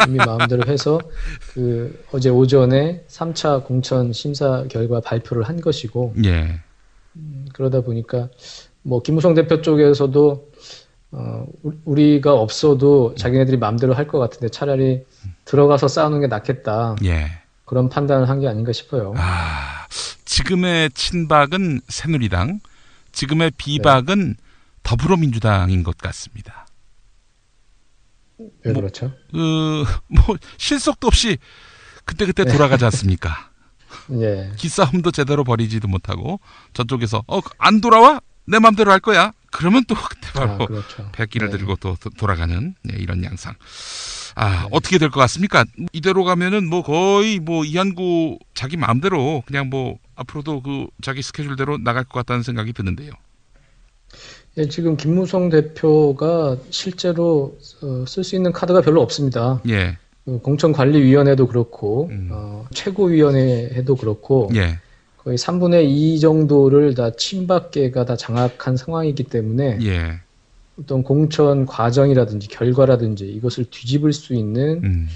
이미 마음대로 해서 그 어제 오전에 3차 공천 심사 결과 발표를 한 것이고 예. 그러다 보니까 뭐 김무성 대표 쪽에서도 우리가 없어도 자기네들이 마음대로 할 것 같은데 차라리 들어가서 싸우는 게 낫겠다. 예. 그런 판단을 한 게 아닌가 싶어요. 지금의 친박은 새누리당, 지금의 비박은 더불어민주당인 것 같습니다. 왜 그렇죠? 뭐 실속도 없이 그때 돌아가지 않습니까? 예. 기싸움도 제대로 벌이지도 못하고 저쪽에서 안 돌아와? 내 맘대로 할 거야. 그러면 또 그때 바로 그렇죠. 백기를 들고 또 돌아가는 이런 양상. 어떻게 될 것 같습니까? 이대로 가면은 뭐 거의 뭐 이한구 자기 마음대로 그냥 뭐 앞으로도 그 자기 스케줄대로 나갈 것 같다는 생각이 드는데요. 예, 지금 김무성 대표가 실제로 쓸 수 있는 카드가 별로 없습니다. 예. 공천관리위원회도 그렇고 최고위원회도 그렇고 예. 거의 3분의 2 정도를 다 친박계가 다 장악한 상황이기 때문에 예. 어떤 공천 과정이라든지 결과라든지 이것을 뒤집을 수 있는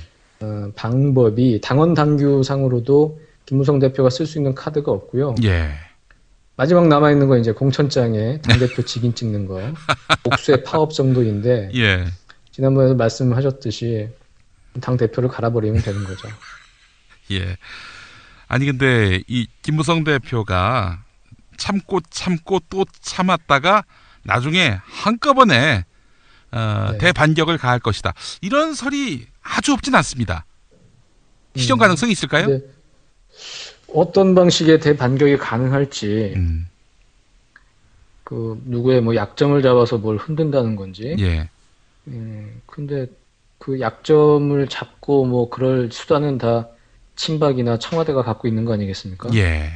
방법이 당원 당규상으로도 김무성 대표가 쓸 수 있는 카드가 없고요. 예. 마지막 남아있는 건 이제 공천장에 당대표 직인 찍는 거, 복수의 파업 정도인데, 예. 지난번에도 말씀하셨듯이 당대표를 갈아버리면 되는 거죠. 예. 아니, 근데 이 김무성 대표가 참고 또 참았다가 나중에 한꺼번에 대반격을 가할 것이다. 이런 설이 아주 없진 않습니다. 시정 가능성이 있을까요? 어떤 방식의 대반격이 가능할지 그 누구의 뭐 약점을 잡아서 뭘 흔든다는 건지. 예. 근데 그 약점을 잡고 뭐 그럴 수단은 다 친박이나 청와대가 갖고 있는 거 아니겠습니까? 예.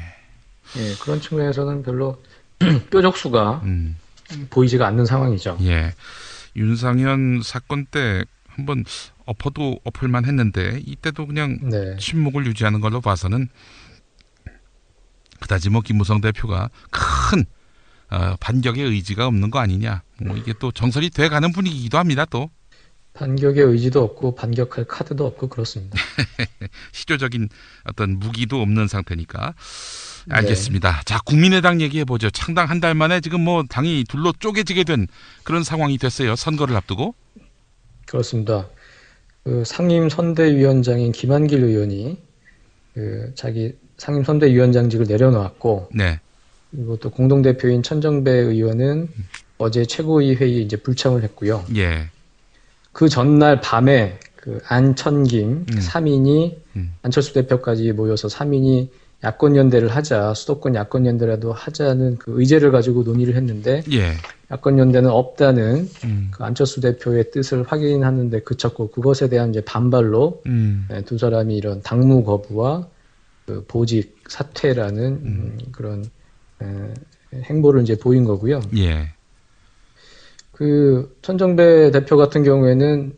예, 그런 측면에서는 별로 뾰족수가 보이지가 않는 상황이죠. 예. 윤상현 사건 때 한번 엎어도 엎을만 했는데 이때도 그냥 침묵을 유지하는 걸로 봐서는 그다지 뭐 김무성 대표가 큰 반격의 의지가 없는 거 아니냐. 뭐 이게 또 정설이 돼가는 분위기이기도 합니다. 또 반격의 의지도 없고 반격할 카드도 없고 그렇습니다. 실효적인 어떤 무기도 없는 상태니까. 알겠습니다. 네. 자, 국민의당 얘기해보죠. 창당 한 달 만에 지금 뭐 당이 둘로 쪼개지게 된 그런 상황이 됐어요. 선거를 앞두고. 그렇습니다. 그 상임선대위원장인 김한길 의원이 그 자기 상임선대위원장직을 내려놓았고, 네. 그리고 또 공동대표인 천정배 의원은 어제 최고위 회의에 이제 불참을 했고요. 예. 그 전날 밤에 그 안천김 3인이 안철수 대표까지 모여서 3인이 야권연대를 하자, 수도권 야권연대라도 하자는 그 의제를 가지고 논의를 했는데, 예. 야권연대는 없다는 그 안철수 대표의 뜻을 확인하는데 그쳤고, 그것에 대한 이제 반발로 두 사람이 이런 당무 거부와 그 보직 사퇴라는 그런 행보를 이제 보인 거고요. 예. 그 천정배 대표 같은 경우에는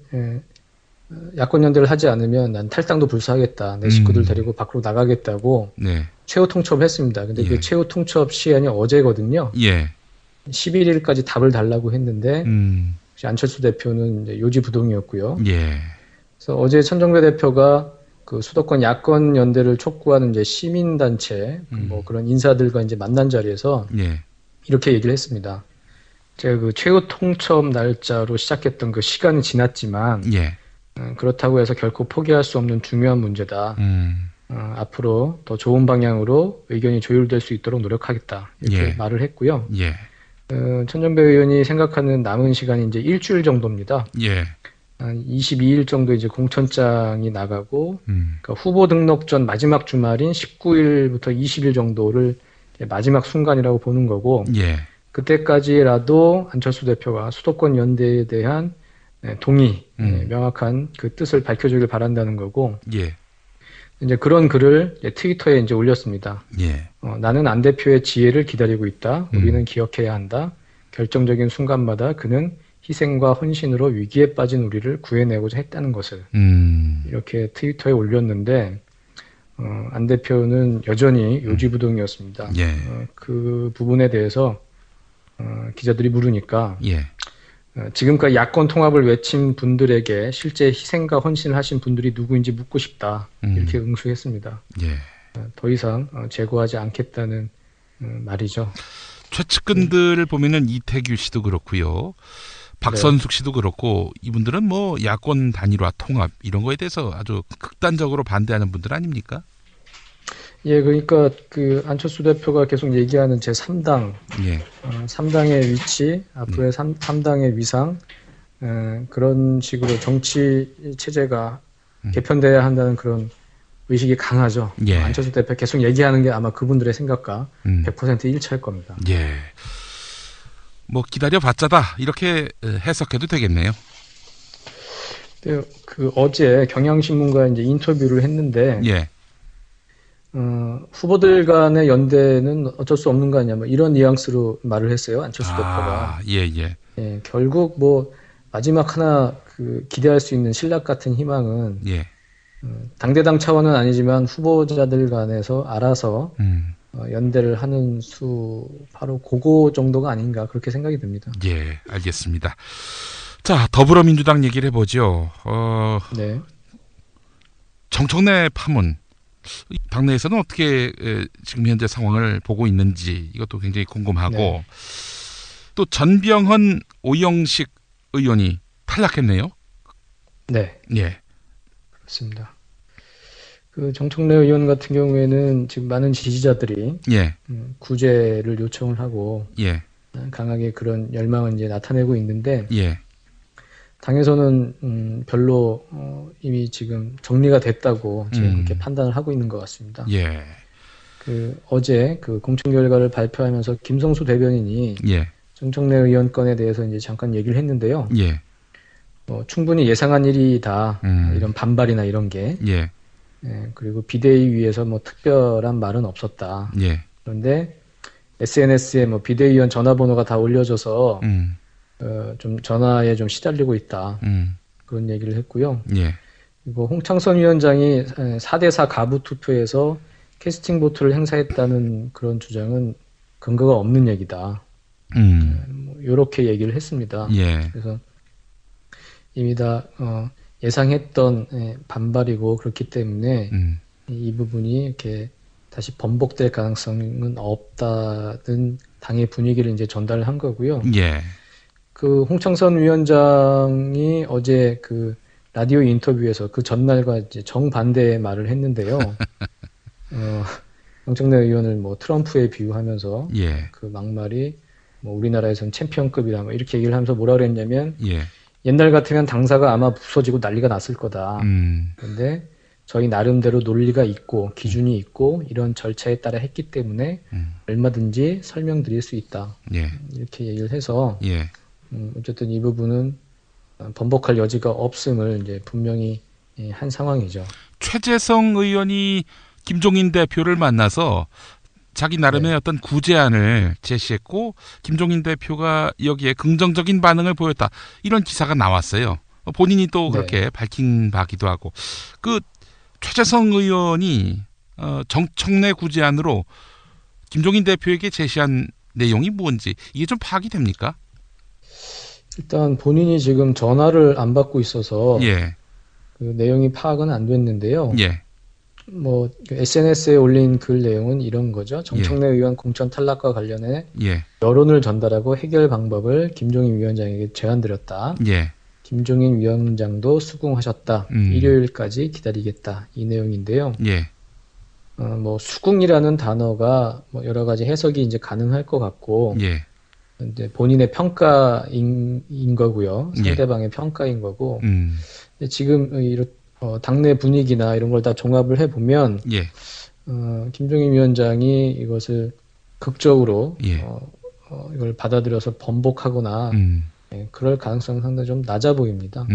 야권연대를 하지 않으면 난 탈당도 불사하겠다. 내 식구들 데리고 밖으로 나가겠다고 네. 최후 통첩을 했습니다. 근데 예. 그 최후 통첩 시한이 어제거든요. 예. 11일까지 답을 달라고 했는데 안철수 대표는 이제 요지부동이었고요. 예. 그래서 어제 천정배 대표가 그 수도권 야권연대를 촉구하는 이제 시민단체 뭐 그런 인사들과 이제 만난 자리에서 예. 이렇게 얘기를 했습니다. 제가 그 최후 통첩 날짜로 시작했던 그 시간은 지났지만 예. 그렇다고 해서 결코 포기할 수 없는 중요한 문제다. 앞으로 더 좋은 방향으로 의견이 조율될 수 있도록 노력하겠다. 이렇게 예. 말을 했고요. 예. 천정배 의원이 생각하는 남은 시간이 이제 일주일 정도입니다. 예. 한 22일 정도 이제 공천장이 나가고 그러니까 후보 등록 전 마지막 주말인 19일부터 20일 정도를 마지막 순간이라고 보는 거고 예. 그때까지라도 안철수 대표가 수도권 연대에 대한 동의, 명확한 그 뜻을 밝혀주길 바란다는 거고, 예. 이제 그런 글을 트위터에 이제 올렸습니다. 예. 나는 안 대표의 지혜를 기다리고 있다. 우리는 기억해야 한다. 결정적인 순간마다 그는 희생과 헌신으로 위기에 빠진 우리를 구해내고자 했다는 것을 이렇게 트위터에 올렸는데, 안 대표는 여전히 요지부동이었습니다. 예. 그 부분에 대해서 기자들이 물으니까. 예. 지금까지 야권 통합을 외친 분들에게 실제 희생과 헌신을 하신 분들이 누구인지 묻고 싶다. 이렇게 응수했습니다. 예. 더 이상 제고하지 않겠다는 말이죠. 최측근들을 보면은 이태규 씨도 그렇고요. 박선숙 씨도 그렇고 이분들은 뭐 야권 단일화 통합 이런 거에 대해서 아주 극단적으로 반대하는 분들 아닙니까? 예, 그러니까 그 안철수 대표가 계속 얘기하는 제3당, 예. 3당의 위치, 앞으로의 3당의 위상, 그런 식으로 정치 체제가 개편돼야 한다는 그런 의식이 강하죠. 예. 안철수 대표 계속 얘기하는 게 아마 그분들의 생각과 100% 일치할 겁니다. 예. 뭐 기다려봤자다 이렇게 해석해도 되겠네요. 네, 그 어제 경향신문과 이제 인터뷰를 했는데. 예. 후보들 간의 연대는 어쩔 수 없는 거 아니냐, 뭐 이런 뉘앙스로 말을 했어요, 안철수 대표가. 예. 예, 결국 뭐, 마지막 하나, 그, 기대할 수 있는 신락 같은 희망은, 예. 당대당 차원은 아니지만 후보자들 간에서 알아서, 연대를 하는 바로 그거 정도가 아닌가, 그렇게 생각이 듭니다. 예, 알겠습니다. 자, 더불어민주당 얘기를 해보죠. 네. 정청래 파문. 당내에서는 어떻게 지금 현재 상황을 보고 있는지 이것도 굉장히 궁금하고 네. 또 전병헌 오영식 의원이 탈락했네요. 네. 예. 그렇습니다. 그 정청래 의원 같은 경우에는 지금 많은 지지자들이 예. 구제를 요청을 하고 예. 강하게 그런 열망을 이제 나타내고 있는데 예. 당에서는 별로 이미 지금 정리가 됐다고 지금 그렇게 판단을 하고 있는 것 같습니다. 예. 그 어제 그 공천 결과를 발표하면서 김성수 대변인이 예. 정청래 의원 건에 대해서 이제 잠깐 얘기를 했는데요. 예. 충분히 예상한 일이다. 이런 반발이나 이런 게. 예. 예. 그리고 비대위에서 뭐 특별한 말은 없었다. 예. 그런데 SNS에 뭐 비대위원 전화번호가 다 올려져서. 좀 전화에 좀 시달리고 있다. 그런 얘기를 했고요. 예. 그리고 홍창선 위원장이 4대4 가부 투표에서 캐스팅 보트를 행사했다는 그런 주장은 근거가 없는 얘기다. 뭐 이렇게 얘기를 했습니다. 예. 그래서 이미 다 예상했던 반발이고 그렇기 때문에 이 부분이 이렇게 다시 번복될 가능성은 없다는 당의 분위기를 이제 전달을 한 거고요. 예. 그 홍창선 위원장이 어제 그 라디오 인터뷰에서 그 전날과 이제 정반대의 말을 했는데요. 정청래 의원을 뭐 트럼프에 비유하면서 예. 그 막말이 뭐 우리나라에선 챔피언급이다 뭐 이렇게 얘기를 하면서 뭐라 그랬냐면 옛날 같으면 당사가 아마 부서지고 난리가 났을 거다. 그런데 저희 나름대로 논리가 있고 기준이 있고 이런 절차에 따라 했기 때문에 얼마든지 설명드릴 수 있다. 이렇게 얘기를 해서 어쨌든 이 부분은 번복할 여지가 없음을 이제 분명히 한 상황이죠. 최재성 의원이 김종인 대표를 만나서 자기 나름의 어떤 구제안을 제시했고 김종인 대표가 여기에 긍정적인 반응을 보였다. 이런 기사가 나왔어요. 본인이 또 그렇게 밝힌 바기도 하고. 그 최재성 의원이 정청래 구제안으로 김종인 대표에게 제시한 내용이 뭔지 이게 좀 파악이 됩니까? 일단 본인이 지금 전화를 안 받고 있어서 그 내용이 파악은 안 됐는데요. 뭐 SNS에 올린 글 내용은 이런 거죠. 정청래 의원 공천 탈락과 관련해 여론을 전달하고 해결 방법을 김종인 위원장에게 제안드렸다. 김종인 위원장도 수긍하셨다. 일요일까지 기다리겠다. 이 내용인데요. 뭐 수긍이라는 단어가 뭐 여러 가지 해석이 이제 가능할 것 같고, 이제 본인의 평가인 거고요. 상대방의 평가인 거고. 근데 지금 당내 분위기나 이런 걸 다 종합을 해보면 김종인 위원장이 이것을 극적으로 이걸 받아들여서 번복하거나 그럴 가능성은 상당히 좀 낮아 보입니다.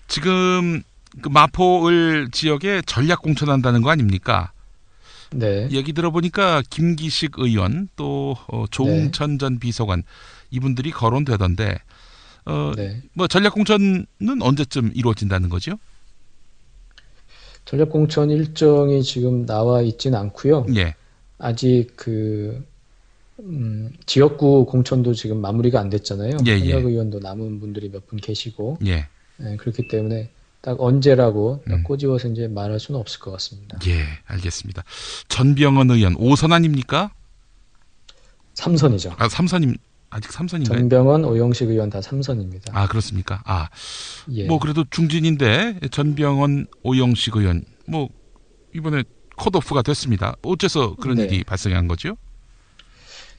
지금 그 마포을 지역에 전략 공천한다는 거 아닙니까? 얘기 들어보니까 김기식 의원 또 조웅천 전 비서관 이분들이 거론되던데 뭐 전략 공천은 언제쯤 이루어진다는 거죠? 전략 공천 일정이 지금 나와 있지는 않고요. 아직 그 지역구 공천도 지금 마무리가 안 됐잖아요. 현역 의원도 남은 분들이 몇 분 계시고 그렇기 때문에 딱 언제라고 딱 꼬집어서 이제 말할 수는 없을 것 같습니다. 알겠습니다. 전병헌 의원 5선 아닙니까? 3선이죠. 아, 3선임. 아직 3선인가요? 전병헌, 오영식 의원 다 3선입니다. 아, 그렇습니까? 뭐 그래도 중진인데 전병헌, 오영식 의원 뭐 이번에 컷오프가 됐습니다. 어째서 그런 일이 발생한 거죠?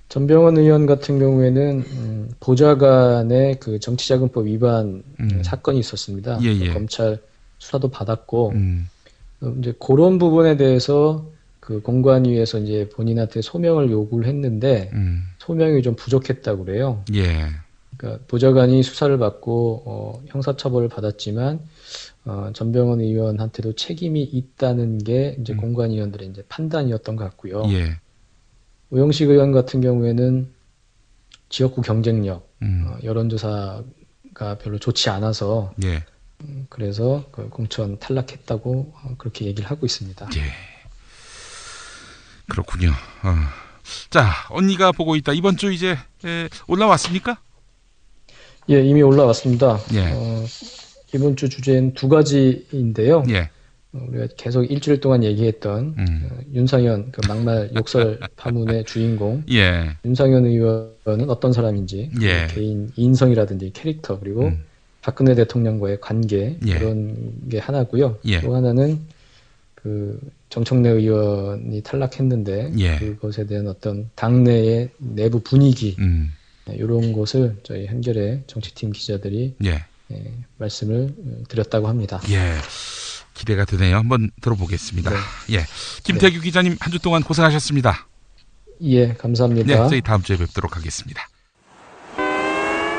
전병헌 의원 같은 경우에는 보좌관의 그 정치자금법 위반 사건이 있었습니다. 검찰 수사도 받았고 이제 그런 부분에 대해서 그 공관위에서 이제 본인한테 소명을 요구를 했는데 소명이 좀 부족했다고 그래요. 그러니까 보좌관이 수사를 받고 형사처벌을 받았지만 전병헌 의원한테도 책임이 있다는 게 이제 공관위원들의 이제 판단이었던 것 같고요. 오영식 의원 같은 경우에는 지역구 경쟁력, 여론조사가 별로 좋지 않아서 그래서 그 공천 탈락했다고 그렇게 얘기를 하고 있습니다. 그렇군요. 자, 언니가 보고 있다. 이번 주 이제 올라왔습니까? 이미 올라왔습니다. 이번 주 주제는 두 가지인데요. 우리가 계속 일주일 동안 얘기했던 윤상현 그 막말 욕설 파문의 주인공 윤상현 의원은 어떤 사람인지 개인 인성이라든지 캐릭터 그리고 박근혜 대통령과의 관계 이런 게 하나고요. 또 하나는 그 정청래 의원이 탈락했는데 그것에 대한 어떤 당내의 내부 분위기 이런 것을 저희 한겨레 정치팀 기자들이 말씀을 드렸다고 합니다. 기대가 되네요. 한번 들어보겠습니다. 김태규 기자님 한 주 동안 고생하셨습니다. 감사합니다. 저희 다음 주에 뵙도록 하겠습니다.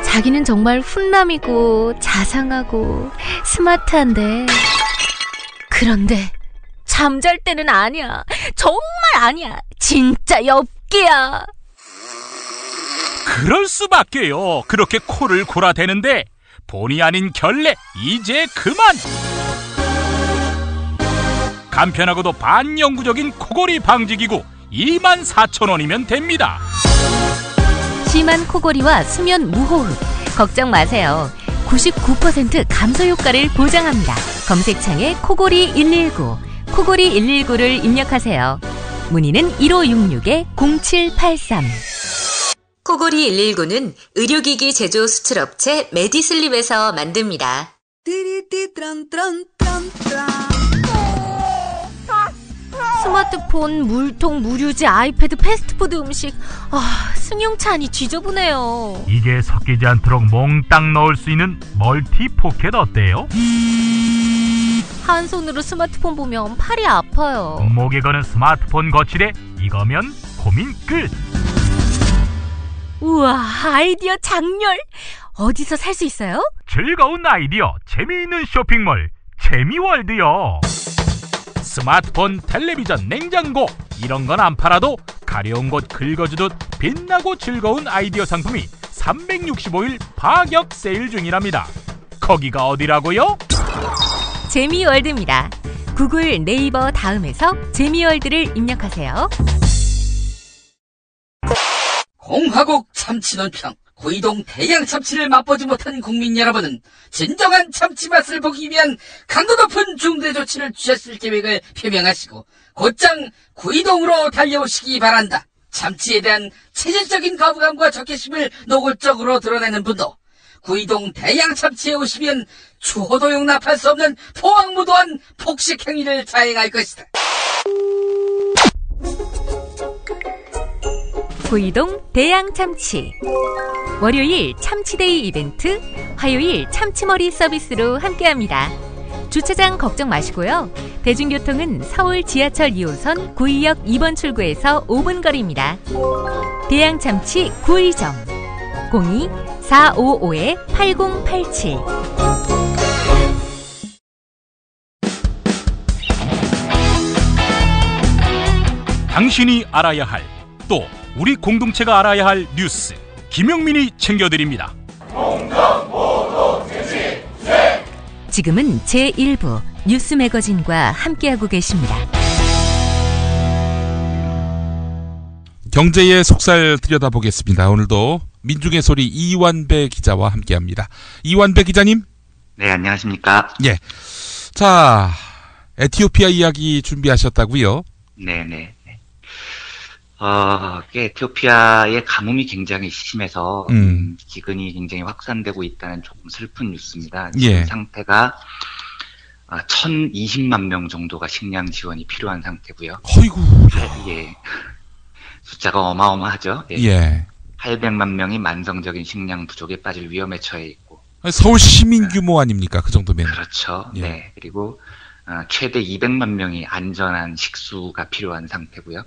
자기는 정말 훈남이고 자상하고 스마트한데 그런데 잠잘 때는 아니야. 정말 아니야. 진짜 엽기야. 그럴 수밖에요. 그렇게 코를 골아대는데 본의 아닌 결례 이제 그만. 간편하고도 반영구적인 코골이 방지기구 24,000원이면 됩니다. 심한 코골이와 수면 무호흡 걱정 마세요. 99% 감소 효과를 보장합니다. 검색창에 코골이 119, 코골이 119를 입력하세요. 문의는 1566-0783. 코골이 119는 의료기기 제조 수출업체 메디슬립에서 만듭니다. 스마트폰, 물통, 무료지, 아이패드, 패스트푸드 음식. 승용차니 지저분해요. 이게 섞이지 않도록 몽땅 넣을 수 있는 멀티 포켓 어때요? 한 손으로 스마트폰 보면 팔이 아파요. 목에 거는 스마트폰 거치대, 이거면 고민 끝. 우와, 아이디어 장렬. 어디서 살 수 있어요? 즐거운 아이디어, 재미있는 쇼핑몰 재미월드요. 스마트폰, 텔레비전, 냉장고 이런 건 안 팔아도 가려운 곳 긁어주듯 빛나고 즐거운 아이디어 상품이 365일 파격 세일 중이랍니다. 거기가 어디라고요? 재미월드입니다. 구글, 네이버 다음에서 재미월드를 입력하세요. 공화국 참치논평. 구이동 대양 참치를 맛보지 못한 국민 여러분은 진정한 참치 맛을 보기 위한 강도 높은 중대 조치를 취했을 계획을 표명하시고 곧장 구이동으로 달려오시기 바란다. 참치에 대한 체질적인 거부감과 적개심을 노골적으로 드러내는 분도 구이동 대양 참치에 오시면 추호도 용납할 수 없는 포악무도한 폭식 행위를 자행할 것이다. 구이동 대양 참치. 월요일 참치데이 이벤트, 화요일 참치머리 서비스로 함께합니다. 주차장 걱정 마시고요. 대중교통은 서울 지하철 2호선 구의역 2번 출구에서 5분 거리입니다. 대양 참치 구의점 02-455-8087. 당신이 알아야 할, 또 우리 공동체가 알아야 할 뉴스, 김용민이 챙겨드립니다. 지금은 제1부 뉴스 매거진과 함께하고 계십니다. 경제의 속살 들여다보겠습니다. 오늘도 민중의 소리 이완배 기자와 함께합니다. 이완배 기자님. 네, 안녕하십니까. 예. 자, 에티오피아 이야기 준비하셨다고요? 네네. 에티오피아의 가뭄이 굉장히 심해서 기근이 굉장히 확산되고 있다는 조금 슬픈 뉴스입니다. 지금 예. 상태가 1,020만 명 정도가 식량 지원이 필요한 상태고요. 어이구. 예. 숫자가 어마어마하죠. 예. 예. 800만 명이 만성적인 식량 부족에 빠질 위험에 처해 있고. 서울 시민 규모 아닙니까? 그 정도면. 그렇죠. 예. 네. 그리고 최대 200만 명이 안전한 식수가 필요한 상태고요.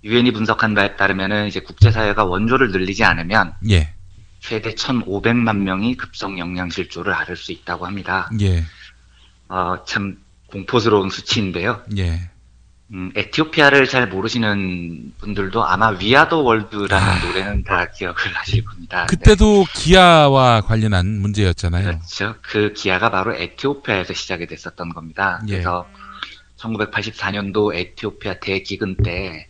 유엔이 분석한 바에 따르면은 이제 국제사회가 원조를 늘리지 않으면 예. 최대 1,500만 명이 급성 영양실조를 앓을 수 있다고 합니다. 예. 참 공포스러운 수치인데요. 예. 에티오피아를 잘 모르시는 분들도 아마 위아더 월드라는 노래는 다 기억을 하실 겁니다. 그때도 기아와 관련한 문제였잖아요. 그렇죠. 그 기아가 바로 에티오피아에서 시작이 됐었던 겁니다. 예. 그래서 1984년도 에티오피아 대기근 때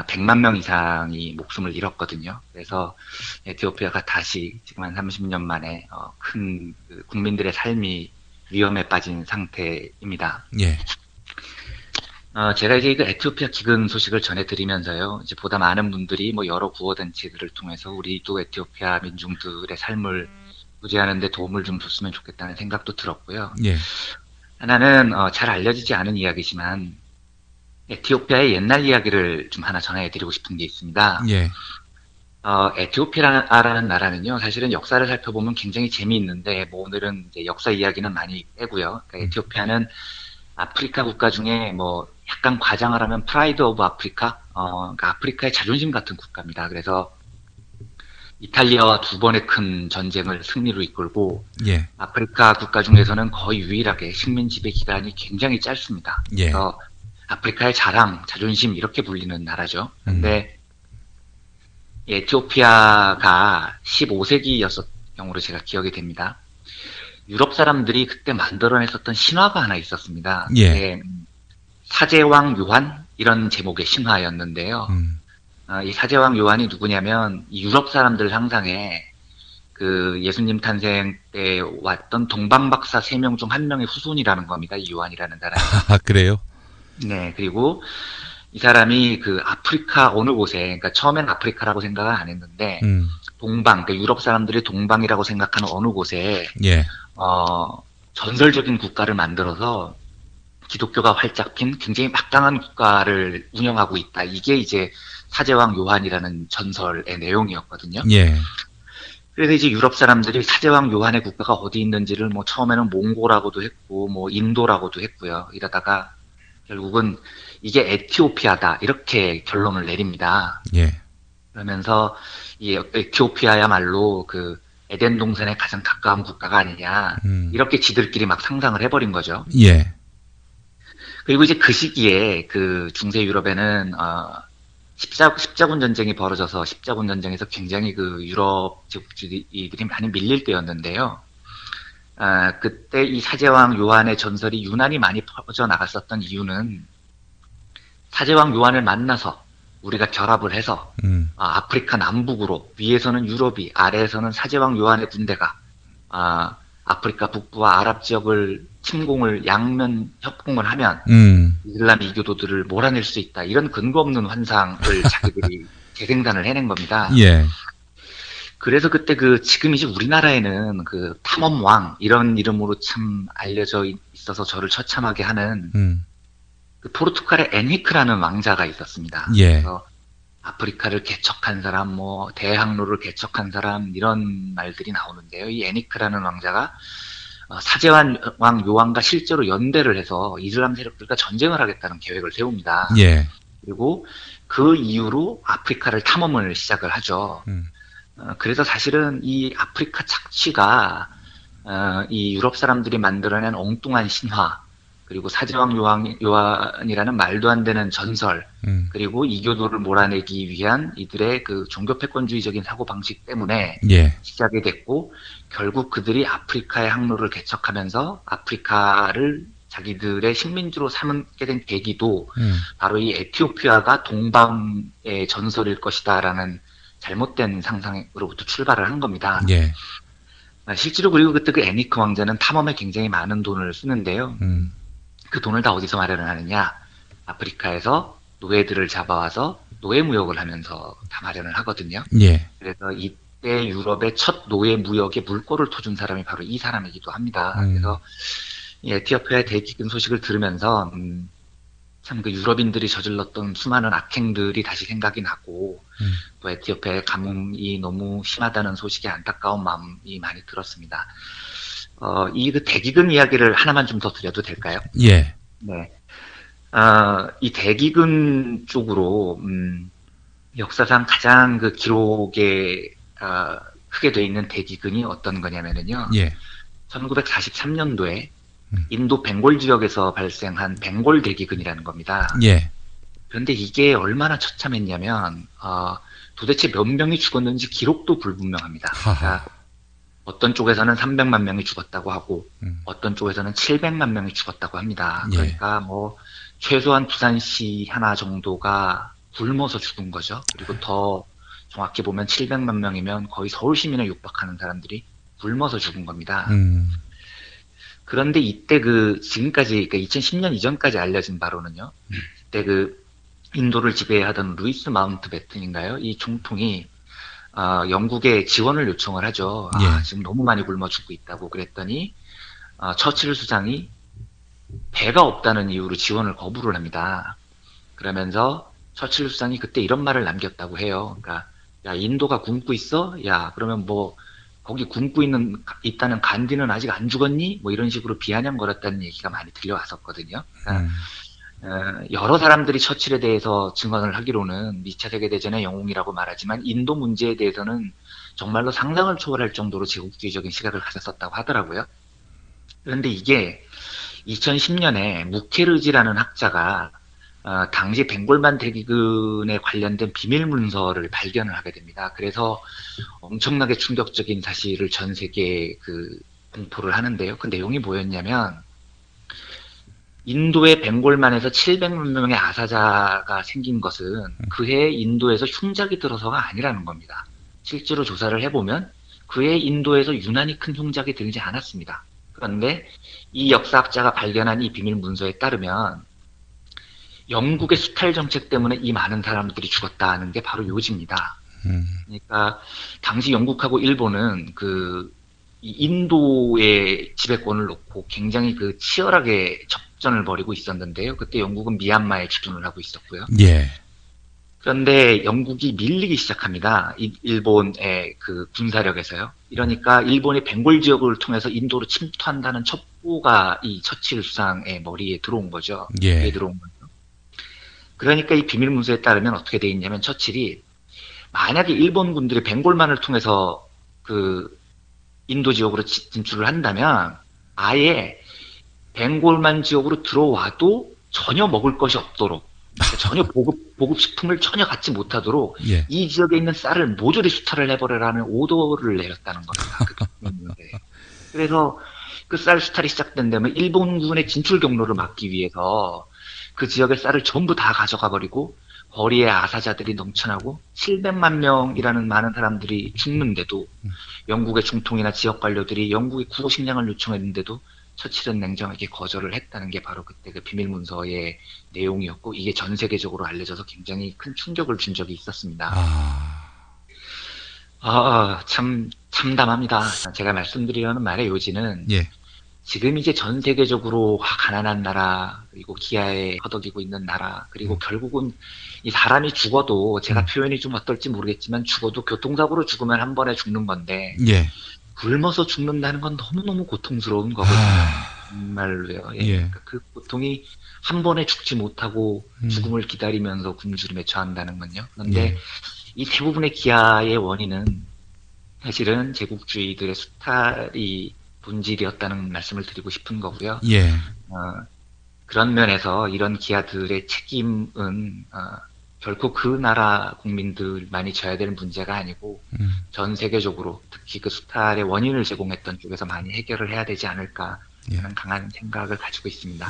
100만 명 이상이 목숨을 잃었거든요. 그래서 에티오피아가 다시 지금 한 30년 만에 큰 국민들의 삶이 위험에 빠진 상태입니다. 예. 제가 이제 그 에티오피아 기근 소식을 전해드리면서요, 이제 보다 많은 분들이 뭐 여러 구호단체들을 통해서 우리도 에티오피아 민중들의 삶을 유지하는 데 도움을 좀 줬으면 좋겠다는 생각도 들었고요. 예. 하나는 잘 알려지지 않은 이야기지만 에티오피아의 옛날 이야기를 좀 하나 전해드리고 싶은 게 있습니다. 예. 에티오피아라는 나라는요, 사실은 역사를 살펴보면 굉장히 재미있는데, 뭐 오늘은 이제 역사 이야기는 많이 빼고요. 그러니까 에티오피아는 아프리카 국가 중에 뭐 약간 과장을 하면 프라이드 오브 아프리카, 그러니까 아프리카의 자존심 같은 국가입니다. 그래서 이탈리아와 두 번의 큰 전쟁을 승리로 이끌고, 예. 아프리카 국가 중에서는 거의 유일하게 식민 지배 기간이 굉장히 짧습니다. 예. 그래서 아프리카의 자랑, 자존심 이렇게 불리는 나라죠. 근데 에티오피아가 15세기였었던 경우로 제가 기억이 됩니다. 유럽 사람들이 그때 만들어냈었던 신화가 하나 있었습니다. 예. 사제왕 요한 이런 제목의 신화였는데요. 이 사제왕 요한이 누구냐면 이 유럽 사람들 상상에 그 예수님 탄생 때 왔던 동방박사 3명 중 1명의 후손이라는 겁니다. 이 요한이라는 사람이. 아, 그래요? 네, 그리고 이 사람이 그 아프리카 어느 곳에, 그러니까 처음엔 아프리카라고 생각을 안 했는데, 동방, 그러니까 유럽 사람들이 동방이라고 생각하는 어느 곳에, 예. 전설적인 국가를 만들어서 기독교가 활짝 핀 굉장히 막강한 국가를 운영하고 있다. 이게 이제 사제왕 요한이라는 전설의 내용이었거든요. 예. 그래서 이제 유럽 사람들이 사제왕 요한의 국가가 어디 있는지를 뭐 처음에는 몽고라고도 했고, 뭐 인도라고도 했고요. 이러다가 결국은 이게 에티오피아다. 이렇게 결론을 내립니다. 예. 그러면서 이 에티오피아야말로 그 에덴 동산에 가장 가까운 국가가 아니냐. 이렇게 지들끼리 막 상상을 해버린 거죠. 예. 그리고 이제 그 시기에 그 중세 유럽에는 십자군 전쟁이 벌어져서 십자군 전쟁에서 굉장히 그 유럽 제국주의들이 많이 밀릴 때였는데요. 그때 이 사제왕 요한의 전설이 유난히 많이 퍼져 나갔었던 이유는 사제왕 요한을 만나서 우리가 결합을 해서 아프리카 남북으로 위에서는 유럽이 아래에서는 사제왕 요한의 군대가 아프리카 북부와 아랍 지역을 침공을 양면 협공을 하면 이슬람 이교도들을 몰아낼 수 있다. 이런 근거 없는 환상을 자기들이 재생산을 해낸 겁니다. 예. 그래서 그때 그 지금 이제 우리나라에는 그 탐험왕 이런 이름으로 참 알려져 있어서 저를 처참하게 하는 그 포르투갈의 엔히크라는 왕자가 있었습니다. 예. 그래서 아프리카를 개척한 사람, 뭐 대항로를 개척한 사람 이런 말들이 나오는데요. 이 엔히크라는 왕자가 사제왕 요한과 실제로 연대를 해서 이슬람 세력들과 전쟁을 하겠다는 계획을 세웁니다. 예. 그리고 그 이후로 아프리카를 탐험을 시작을 하죠. 그래서 사실은 이 아프리카 착취가 이 유럽 사람들이 만들어낸 엉뚱한 신화, 그리고 사제왕 요한이라는 말도 안 되는 전설, 그리고 이교도를 몰아내기 위한 이들의 그 종교 패권주의적인 사고방식 때문에 예. 시작이 됐고, 결국 그들이 아프리카의 항로를 개척하면서 아프리카를 자기들의 식민지로 삼게 된 계기도 바로 이 에티오피아가 동방의 전설일 것이다라는 잘못된 상상으로부터 출발을 한 겁니다. 예. 실제로 그리고 그때 그 애니크 왕자는 탐험에 굉장히 많은 돈을 쓰는데요. 그 돈을 다 어디서 마련을 하느냐? 아프리카에서 노예들을 잡아와서 노예 무역을 하면서 다 마련을 하거든요. 예. 그래서 이때 유럽의 첫 노예 무역에 물꼬를 터준 사람이 바로 이 사람이기도 합니다. 그래서 이 에티오피아의 대기근 소식을 들으면서 참 그 유럽인들이 저질렀던 수많은 악행들이 다시 생각이 나고 또 에티오피아의 가뭄이 너무 심하다는 소식에 안타까운 마음이 많이 들었습니다. 이 그 대기근 이야기를 하나만 좀 더 드려도 될까요? 예. 네. 이 대기근 쪽으로 역사상 가장 그 기록에 크게 돼 있는 대기근이 어떤 거냐면은요. 예. 1943년도에 인도 벵골 지역에서 발생한 벵골 대기근이라는 겁니다. 예. 그런데 이게 얼마나 처참했냐면 도대체 몇 명이 죽었는지 기록도 불분명합니다. 그러니까 어떤 쪽에서는 300만 명이 죽었다고 하고 어떤 쪽에서는 700만 명이 죽었다고 합니다. 예. 그러니까 뭐 최소한 부산시 하나 정도가 굶어서 죽은 거죠. 그리고 더 정확히 보면 700만 명이면 거의 서울 시민에 육박하는 사람들이 굶어서 죽은 겁니다. 그런데 이때 지금까지, 그러니까 2010년 이전까지 알려진 바로는요, 그때 인도를 지배하던 루이스 마운트배튼인가요? 이 총통이, 영국에 지원을 요청을 하죠. 예. 지금 너무 많이 굶어 죽고 있다고 그랬더니, 처칠 수장이 배가 없다는 이유로 지원을 거부를 합니다. 그러면서 처칠 수장이 그때 이런 말을 남겼다고 해요. 그러니까, 야, 인도가 굶고 있어? 야, 그러면 뭐, 거기 굶고 있다는 간디는 아직 안 죽었니? 뭐 이런 식으로 비아냥거렸다는 얘기가 많이 들려왔었거든요. 그러니까 여러 사람들이 처칠에 대해서 증언을 하기로는 2차 세계대전의 영웅이라고 말하지만 인도 문제에 대해서는 정말로 상상을 초월할 정도로 제국주의적인 시각을 가졌었다고 하더라고요. 그런데 이게 2010년에 무케르지라는 학자가 당시 벵골만 대기근에 관련된 비밀 문서를 발견을 하게 됩니다. 그래서 엄청나게 충격적인 사실을 전 세계에 공포를 하는데요. 그 내용이 뭐였냐면 인도의 벵골만에서 700만 명의 아사자가 생긴 것은 그해 인도에서 흉작이 들어서가 아니라는 겁니다. 실제로 조사를 해보면 그의 인도에서 유난히 큰 흉작이 들지 않았습니다. 그런데 이 역사학자가 발견한 이 비밀 문서에 따르면 영국의 수탈 정책 때문에 이 많은 사람들이 죽었다는 게 바로 요지입니다. 그러니까 당시 영국하고 일본은 이 인도의 지배권을 놓고 굉장히 치열하게 접전을 벌이고 있었는데요. 그때 영국은 미얀마에 주둔을 하고 있었고요. 예. 그런데 영국이 밀리기 시작합니다. 일본의 군사력에서요. 이러니까 일본이 벵골 지역을 통해서 인도로 침투한다는 첩보가 이 처칠 수상의 머리에 들어온 거죠. 예. 귀에 들어온 거죠. 그러니까 이 비밀 문서에 따르면 어떻게 돼 있냐면 처칠이 만약에 일본 군들이 벵골만을 통해서 인도 지역으로 진출을 한다면 아예 벵골만 지역으로 들어와도 전혀 먹을 것이 없도록 전혀 보급식품을 전혀 갖지 못하도록 예. 이 지역에 있는 쌀을 모조리 수탈을 해버리라는 오더를 내렸다는 겁니다. 그래서 그 쌀 수탈이 시작된 다음에 일본군의 진출 경로를 막기 위해서 그 지역의 쌀을 전부 다 가져가 버리고 거리에 아사자들이 넘쳐나고 700만 명이라는 많은 사람들이 죽는데도 영국의 중통이나 지역 관료들이 영국의 구호 식량을 요청했는데도 처칠은 냉정하게 거절을 했다는 게 바로 그때 비밀 문서의 내용이었고 이게 전 세계적으로 알려져서 굉장히 큰 충격을 준 적이 있었습니다. 참 참담합니다. 제가 말씀드리려는 말의 요지는 예. 지금 이제 전 세계적으로 가난한 나라, 그리고 기아에 허덕이고 있는 나라, 그리고 결국은 이 사람이 죽어도 제가 표현이 좀 어떨지 모르겠지만 죽어도 교통사고로 죽으면 한 번에 죽는 건데 예. 굶어서 죽는다는 건 너무너무 고통스러운 거거든요. 정말로요. 예. 예. 그러니까 그 고통이 한 번에 죽지 못하고 죽음을 기다리면서 굶주림에 처한다는 건요. 그런데 이 대부분의 기아의 원인은 사실은 제국주의들의 수탈이 본질이었다는 말씀을 드리고 싶은 거고요. 예. 그런 면에서 이런 기아들의 책임은 결코 그 나라 국민들만이 져야 될 문제가 아니고 전 세계적으로 특히 그 수탈의 원인을 제공했던 쪽에서 많이 해결을 해야 되지 않을까 하는 강한 생각을 가지고 있습니다.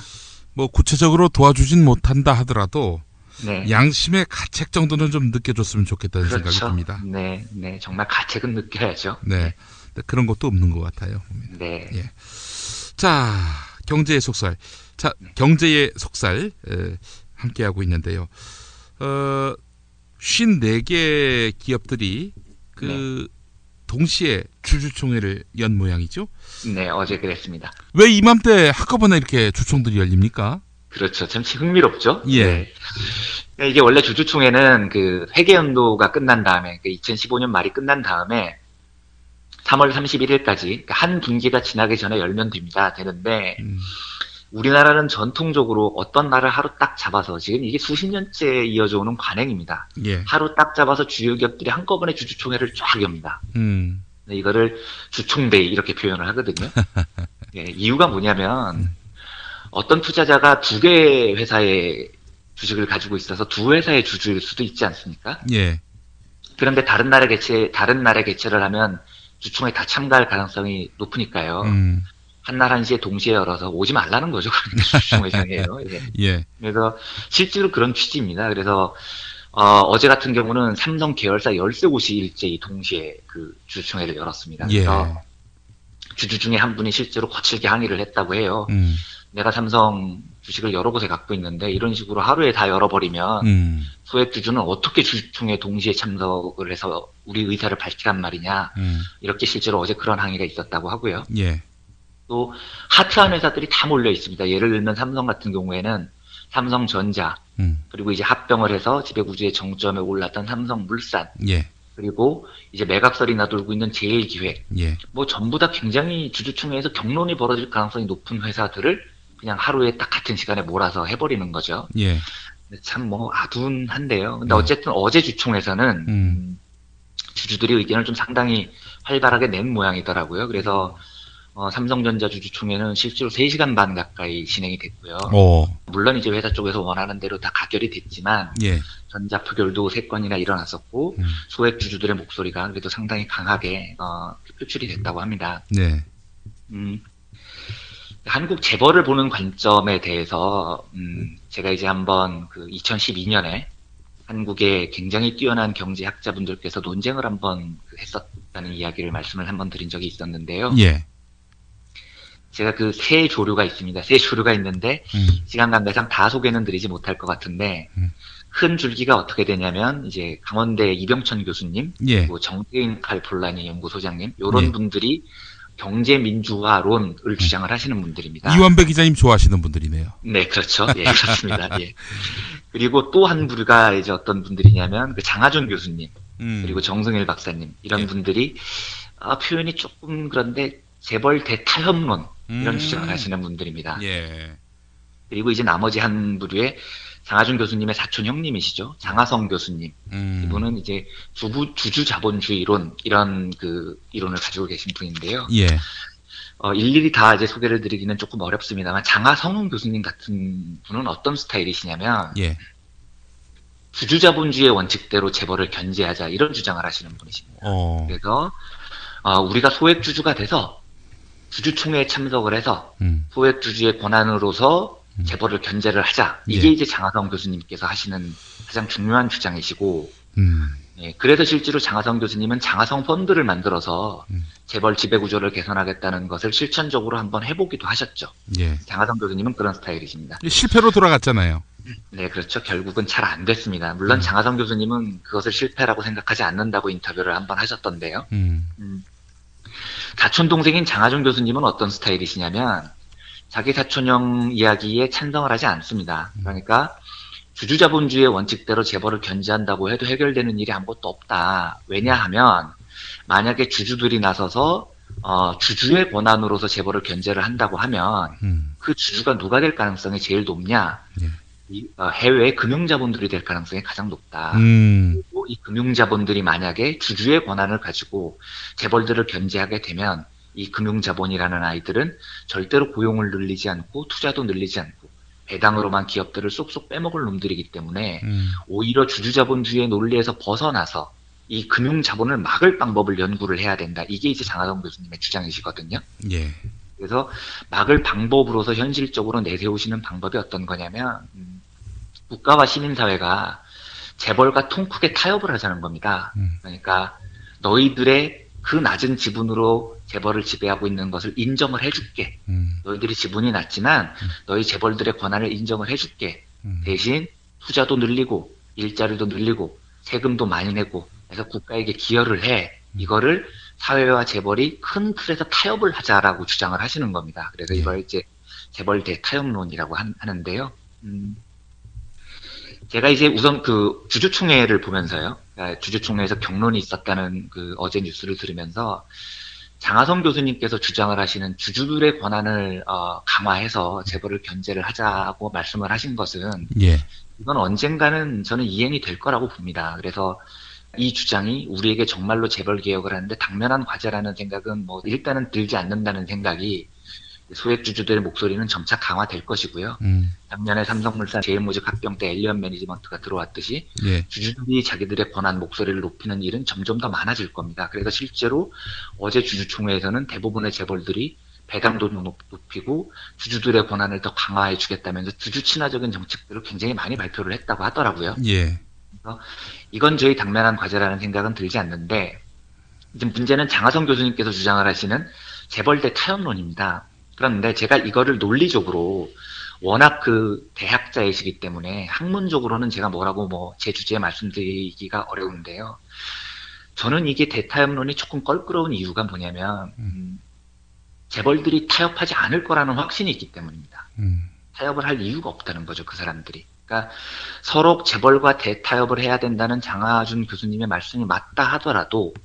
뭐 구체적으로 도와주진 못한다 하더라도 네. 양심의 가책 정도는 좀 느껴줬으면 좋겠다는 그렇죠. 생각이 듭니다. 네, 네, 정말 가책은 느껴야죠. 네, 그런 것도 없는 것 같아요. 네. 예. 자, 경제의 속살. 자, 경제의 속살 함께 하고 있는데요. 54개 기업들이 동시에 주주총회를 연 모양이죠? 네, 어제 그랬습니다. 왜 이맘때 한꺼번에 이렇게 주총들이 열립니까? 그렇죠. 참 흥미롭죠? 예. 네. 이게 원래 주주총회는 회계연도가 끝난 다음에, 2015년 말이 끝난 다음에 3월 31일까지 한 분기가 지나기 전에 열면 되는데, 우리나라는 전통적으로 어떤 날을 하루 딱 잡아서 지금 이게 수십 년째 이어져 오는 관행입니다. 예. 하루 딱 잡아서 주요 기업들이 한꺼번에 주주총회를 쫙 엽니다. 이거를 주총데이 이렇게 표현을 하거든요. 예, 이유가 뭐냐면 어떤 투자자가 두 개의 회사의 주식을 가지고 있어서 두 회사의 주주일 수도 있지 않습니까? 예. 그런데 다른 날에 개최를 하면 주총에 다 참가할 가능성이 높으니까요. 한날 한시에 동시에 열어서 오지 말라는 거죠. 그러니까 주주총회장이에요. 예. 예. 그래서 실제로 그런 취지입니다. 그래서 어제 같은 경우는 삼성 계열사 13곳이 일제히 동시에 주주총회를 열었습니다. 그래서 예. 주주 중에 한 분이 실제로 거칠게 항의를 했다고 해요. 내가 삼성 주식을 여러 곳에 갖고 있는데 이런 식으로 하루에 다 열어버리면 소액 주주는 어떻게 주주총회에 동시에 참석을 해서 우리 의사를 밝히란 말이냐. 이렇게 실제로 어제 그런 항의가 있었다고 하고요. 예. 또 하트한 회사들이 다 몰려 있습니다. 예를 들면 삼성 같은 경우에는 삼성전자 그리고 이제 합병을 해서 지배구조의 정점에 올랐던 삼성물산 예. 그리고 이제 매각설이 나돌고 있는 제일기획 예. 뭐 전부 다 굉장히 주주총회에서 경론이 벌어질 가능성이 높은 회사들을 그냥 하루에 딱 같은 시간에 몰아서 해버리는 거죠. 예. 참 뭐 아둔한데요. 근데 어쨌든 어제 주총에서는 주주들이 의견을 좀 상당히 활발하게 낸 모양이더라고요. 그래서 삼성전자 주주총회는 실제로 3시간 반 가까이 진행이 됐고요. 물론 이제 회사 쪽에서 원하는 대로 다 가결이 됐지만 예. 전자표결도 3건이나 일어났었고 소액 주주들의 목소리가 그래도 상당히 강하게 표출이 됐다고 합니다. 네. 한국 재벌을 보는 관점에 대해서 제가 이제 한번 2012년에 한국의 굉장히 뛰어난 경제학자분들께서 논쟁을 한번 했었다는 이야기를 말씀을 한번 드린 적이 있었는데요. 예. 제가 그 세 조류가 있습니다. 세 조류가 있는데 시간 관계상 다 소개는 드리지 못할 것 같은데 큰 줄기가 어떻게 되냐면 이제 강원대 이병천 교수님, 예. 그리고 정태인 칼폴라니 연구소장님 이런 예. 분들이 경제민주화론을 주장을 하시는 분들입니다. 이완배 기자님 좋아하시는 분들이네요. 네, 그렇죠. 예, 그렇습니다. 예. 그리고 또 한 부류가 이제 어떤 분들이냐면 그 장하준 교수님, 그리고 정승일 박사님 이런 분들이 표현이 조금 그런데 재벌 대타협론 이런 주장을 하시는 분들입니다. 예. 그리고 이제 나머지 한 부류의 장하준 교수님의 사촌 형님이시죠. 장하성 교수님. 이분은 이제 주주 자본주의론 이런 그 이론을 가지고 계신 분인데요. 예. 일일이 다 이제 소개를 드리기는 조금 어렵습니다만 장하성 교수님 같은 분은 어떤 스타일이시냐면 예. 주주 자본주의의 원칙대로 재벌을 견제하자 이런 주장을 하시는 분이십니다. 그래서 우리가 소액 주주가 돼서 주주총회에 참석을 해서 소액 주주의 권한으로서 재벌을 견제를 하자. 이게 예. 이제 장하성 교수님께서 하시는 가장 중요한 주장이시고, 예, 그래서 실제로 장하성 교수님은 장하성 펀드를 만들어서 재벌 지배구조를 개선하겠다는 것을 실천적으로 한번 해보기도 하셨죠. 예. 장하성 교수님은 그런 스타일이십니다. 실패로 돌아갔잖아요. 네, 그렇죠. 결국은 잘 안 됐습니다. 물론 장하성 교수님은 그것을 실패라고 생각하지 않는다고 인터뷰를 한번 하셨던데요. 사촌 동생인 장하준 교수님은 어떤 스타일이시냐면 자기 사촌형 이야기에 찬성을 하지 않습니다. 그러니까 주주자본주의의 원칙대로 재벌을 견제한다고 해도 해결되는 일이 아무것도 없다. 왜냐하면 만약에 주주들이 나서서 주주의 권한으로서 재벌을 견제를 한다고 하면 그 주주가 누가 될 가능성이 제일 높냐? 해외의 금융자본들이 될 가능성이 가장 높다. 그리고 이 금융자본들이 만약에 주주의 권한을 가지고 재벌들을 견제하게 되면 이 금융자본이라는 아이들은 절대로 고용을 늘리지 않고 투자도 늘리지 않고 배당으로만 기업들을 쏙쏙 빼먹을 놈들이기 때문에 오히려 주주자본주의의 논리에서 벗어나서 이 금융자본을 막을 방법을 연구를 해야 된다. 이게 이제 장하성 교수님의 주장이시거든요. 예. 그래서 막을 방법으로서 현실적으로 내세우시는 방법이 어떤 거냐면 국가와 시민사회가 재벌과 통크게 타협을 하자는 겁니다. 그러니까 너희들의 그 낮은 지분으로 재벌을 지배하고 있는 것을 인정을 해줄게. 너희들이 지분이 낮지만 너희 재벌들의 권한을 인정을 해줄게. 대신 투자도 늘리고 일자리도 늘리고 세금도 많이 내고 해서 국가에게 기여를 해. 이거를 사회와 재벌이 큰 틀에서 타협을 하자라고 주장을 하시는 겁니다. 그래서 이걸 이제 재벌 대타협론이라고 하는데요. 제가 이제 우선 그 주주총회를 보면서요. 그러니까 주주총회에서 경론이 있었다는 그 어제 뉴스를 들으면서 장하성 교수님께서 주장을 하시는 주주들의 권한을 강화해서 재벌을 견제를 하자고 말씀을 하신 것은 예. 이건 언젠가는 저는 이행이 될 거라고 봅니다. 그래서 이 주장이 우리에게 정말로 재벌 개혁을 하는데 당면한 과제라는 생각은 뭐 일단은 들지 않는다는 생각이 소액 주주들의 목소리는 점차 강화될 것이고요. 작년에 삼성물산 제일모직 합병 때 엘리언 매니지먼트가 들어왔듯이 예. 주주들이 자기들의 권한 목소리를 높이는 일은 점점 더 많아질 겁니다. 그래서 실제로 어제 주주총회에서는 대부분의 재벌들이 배당도 높이고 주주들의 권한을 더 강화해 주겠다면서 주주 친화적인 정책들을 굉장히 많이 발표를 했다고 하더라고요. 예. 그래서 이건 저희 당면한 과제라는 생각은 들지 않는데 이제 문제는 장하성 교수님께서 주장을 하시는 재벌 대 타협론입니다. 그런데 제가 이거를 논리적으로 워낙 그 대학자이시기 때문에 학문적으로는 제가 뭐라고 제 주제에 말씀드리기가 어려운데요. 저는 이게 대타협론이 조금 껄끄러운 이유가 뭐냐면 재벌들이 타협하지 않을 거라는 확신이 있기 때문입니다. 타협을 할 이유가 없다는 거죠, 그 사람들이. 그러니까 서로 재벌과 대타협을 해야 된다는 장하준 교수님의 말씀이 맞다 하더라도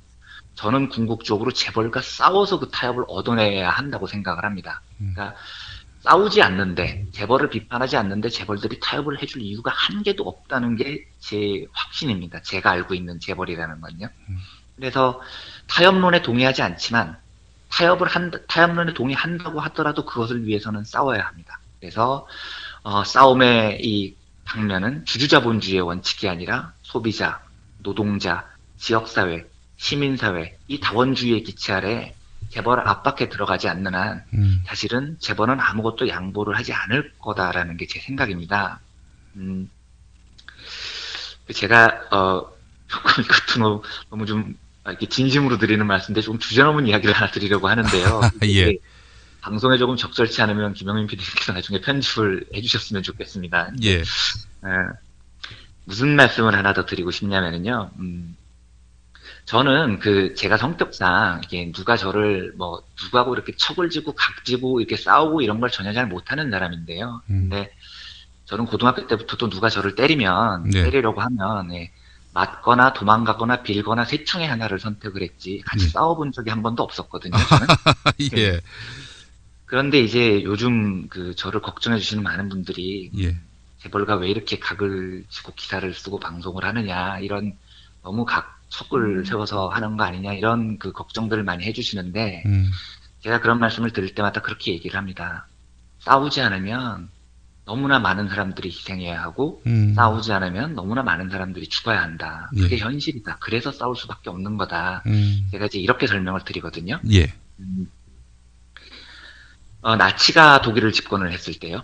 저는 궁극적으로 재벌과 싸워서 그 타협을 얻어내야 한다고 생각을 합니다. 그러니까 싸우지 않는데, 재벌을 비판하지 않는데 재벌들이 타협을 해줄 이유가 한 개도 없다는 게 제 확신입니다. 제가 알고 있는 재벌이라는 건요. 그래서 타협론에 동의하지 않지만 타협론에 동의한다고 하더라도 그것을 위해서는 싸워야 합니다. 그래서 싸움의 이 방면은 주주자본주의의 원칙이 아니라 소비자, 노동자, 지역사회, 시민사회, 이 다원주의의 기치 아래 재벌을 압박해 들어가지 않는 한 사실은 재벌은 아무것도 양보를 하지 않을 거다라는 게 제 생각입니다. 제가 조금 이것도 너무 좀 이렇게 진심으로 드리는 말씀인데 조금 주제넘은 이야기를 하나 드리려고 하는데요. 예. 방송에 조금 적절치 않으면 김영민 PD님께서 나중에 편집을 해주셨으면 좋겠습니다. 예. 무슨 말씀을 하나 더 드리고 싶냐면요. 저는 제가 성격상 이게 누가 저를 누구하고 이렇게 척을 지고 각지고 이렇게 싸우고 이런 걸 전혀 잘 못하는 사람인데요. 근데 저는 고등학교 때부터 또 누가 저를 때리면 때리려고 하면 맞거나 도망가거나 빌거나 셋 중에 하나를 선택을 했지 같이 싸워본 적이 한 번도 없었거든요. 저는. 예. 그런데 이제 요즘 저를 걱정해 주시는 많은 분들이 재벌가 왜 이렇게 각을 지고 기사를 쓰고 방송을 하느냐 이런 너무 척을 세워서 하는 거 아니냐 이런 걱정들을 많이 해주시는데 제가 그런 말씀을 드릴 때마다 그렇게 얘기를 합니다. 싸우지 않으면 너무나 많은 사람들이 희생해야 하고 싸우지 않으면 너무나 많은 사람들이 죽어야 한다. 그게 현실이다. 그래서 싸울 수밖에 없는 거다. 제가 이제 이렇게 설명을 드리거든요. 예. 나치가 독일을 집권을 했을 때요.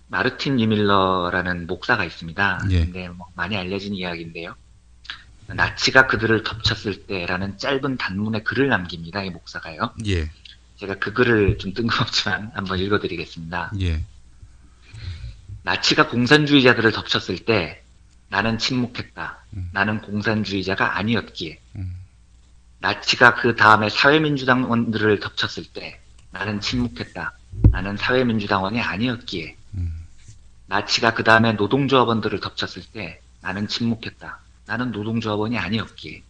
마르틴 유밀러라는 목사가 있습니다. 근데 많이 알려진 이야기인데요. 나치가 그들을 덮쳤을 때라는 짧은 단문의 글을 남깁니다. 이 목사가요. 예. 제가 그 글을 좀 뜬금없지만 한번 읽어드리겠습니다. 예. 나치가 공산주의자들을 덮쳤을 때 나는 침묵했다. 나는 공산주의자가 아니었기에. 나치가 그 다음에 사회민주당원들을 덮쳤을 때 나는 침묵했다. 나는 사회민주당원이 아니었기에. 나치가 그 다음에 노동조합원들을 덮쳤을 때 나는 침묵했다. 나는 노동조합원이 아니었기에.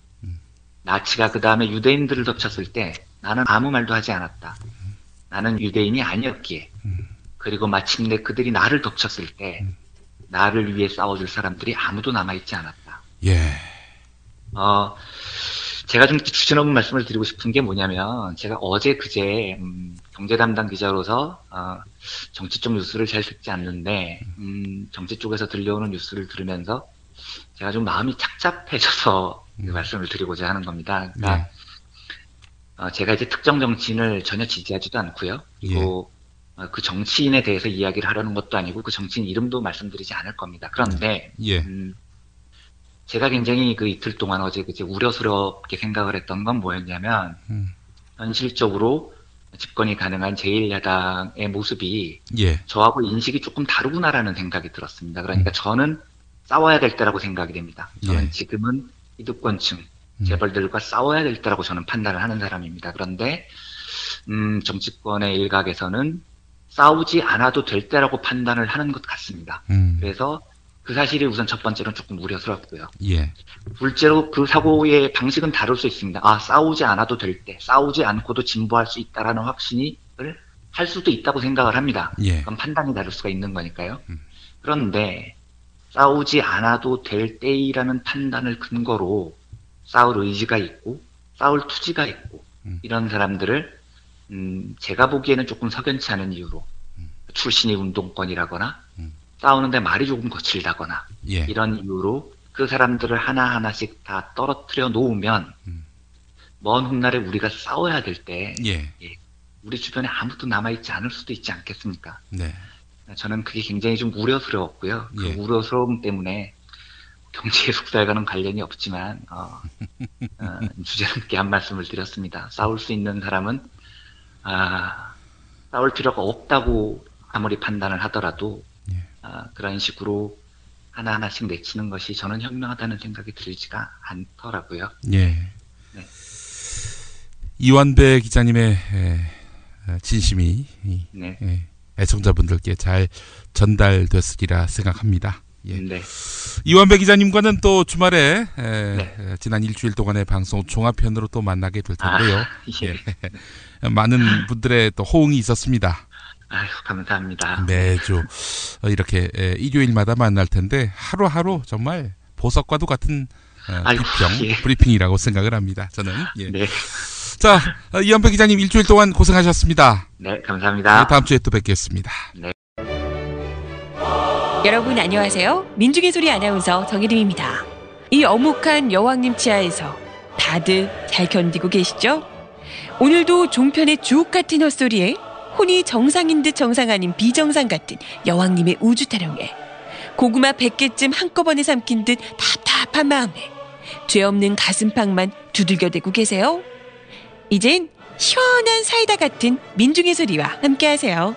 나치가 그 다음에 유대인들을 덮쳤을 때 나는 아무 말도 하지 않았다. 나는 유대인이 아니었기에. 그리고 마침내 그들이 나를 덮쳤을 때 나를 위해 싸워줄 사람들이 아무도 남아있지 않았다. 예. 제가 좀 주제넘은 말씀을 드리고 싶은 게 뭐냐면 제가 어제 그제 경제 담당 기자로서 정치 쪽 뉴스를 잘 듣지 않는데 정치 쪽에서 들려오는 뉴스를 들으면서 제가 좀 마음이 착잡해져서 그 말씀을 드리고자 하는 겁니다. 그러니까 제가 이제 특정 정치인을 전혀 지지하지도 않고요. 그리고 그 정치인에 대해서 이야기를 하려는 것도 아니고 그 정치인 이름도 말씀드리지 않을 겁니다. 그런데 제가 굉장히 그 이틀 동안 어제 그제 우려스럽게 생각을 했던 건 뭐였냐면 현실적으로 집권이 가능한 제1야당의 모습이 저하고 인식이 조금 다르구나라는 생각이 들었습니다. 그러니까 저는 싸워야 될 때라고 생각이 됩니다. 저는 지금은 기득권층, 재벌들과 싸워야 될 때라고 저는 판단을 하는 사람입니다. 그런데 정치권의 일각에서는 싸우지 않아도 될 때라고 판단을 하는 것 같습니다. 그래서 그 사실이 우선 첫 번째로는 조금 우려스럽고요. 둘째로 그 사고의 방식은 다를 수 있습니다. 싸우지 않아도 될 때, 싸우지 않고도 진보할 수 있다라는 확신을 할 수도 있다고 생각을 합니다. 그건 판단이 다를 수가 있는 거니까요. 그런데 싸우지 않아도 될 때이라는 판단을 근거로 싸울 의지가 있고 싸울 투지가 있고 이런 사람들을 제가 보기에는 조금 석연치 않은 이유로 출신이 운동권이라거나 싸우는데 말이 조금 거칠다거나 이런 이유로 그 사람들을 하나하나씩 다 떨어뜨려 놓으면 먼 훗날에 우리가 싸워야 될 때 우리 주변에 아무도 남아있지 않을 수도 있지 않겠습니까? 저는 그게 굉장히 좀 우려스러웠고요. 그 우려스러움 때문에 경제 속살과는 관련이 없지만 주제넘게 한 말씀을 드렸습니다. 싸울 수 있는 사람은 싸울 필요가 없다고 아무리 판단을 하더라도 그런 식으로 하나하나씩 내치는 것이 저는 현명하다는 생각이 들지가 않더라고요. 이완배 기자님의 진심이 애청자분들께 잘 전달됐으리라 생각합니다. 이완배 기자님과는 또 주말에 지난 일주일 동안의 방송 종합편으로 또 만나게 될 텐데요. 많은 분들의 또 호응이 있었습니다. 아유, 감사합니다. 매주 이렇게 일요일마다 만날 텐데 하루하루 정말 보석과도 같은 브리핑이라고 생각을 합니다. 저는. 자, 이완배 기자님 일주일 동안 고생하셨습니다. 네, 감사합니다. 다음 주에 또 뵙겠습니다. 여러분 안녕하세요. 민중의 소리 아나운서 정혜림입니다. 이 어묵한 여왕님 치아에서 다들 잘 견디고 계시죠? 오늘도 종편의 주옥 같은 헛소리에 혼이 정상인 듯 정상 아닌 비정상 같은 여왕님의 우주 타령에 고구마 100개쯤 한꺼번에 삼킨 듯 답답한 마음에 죄 없는 가슴팍만 두들겨대고 계세요. 이젠 시원한 사이다 같은 민중의 소리와 함께하세요.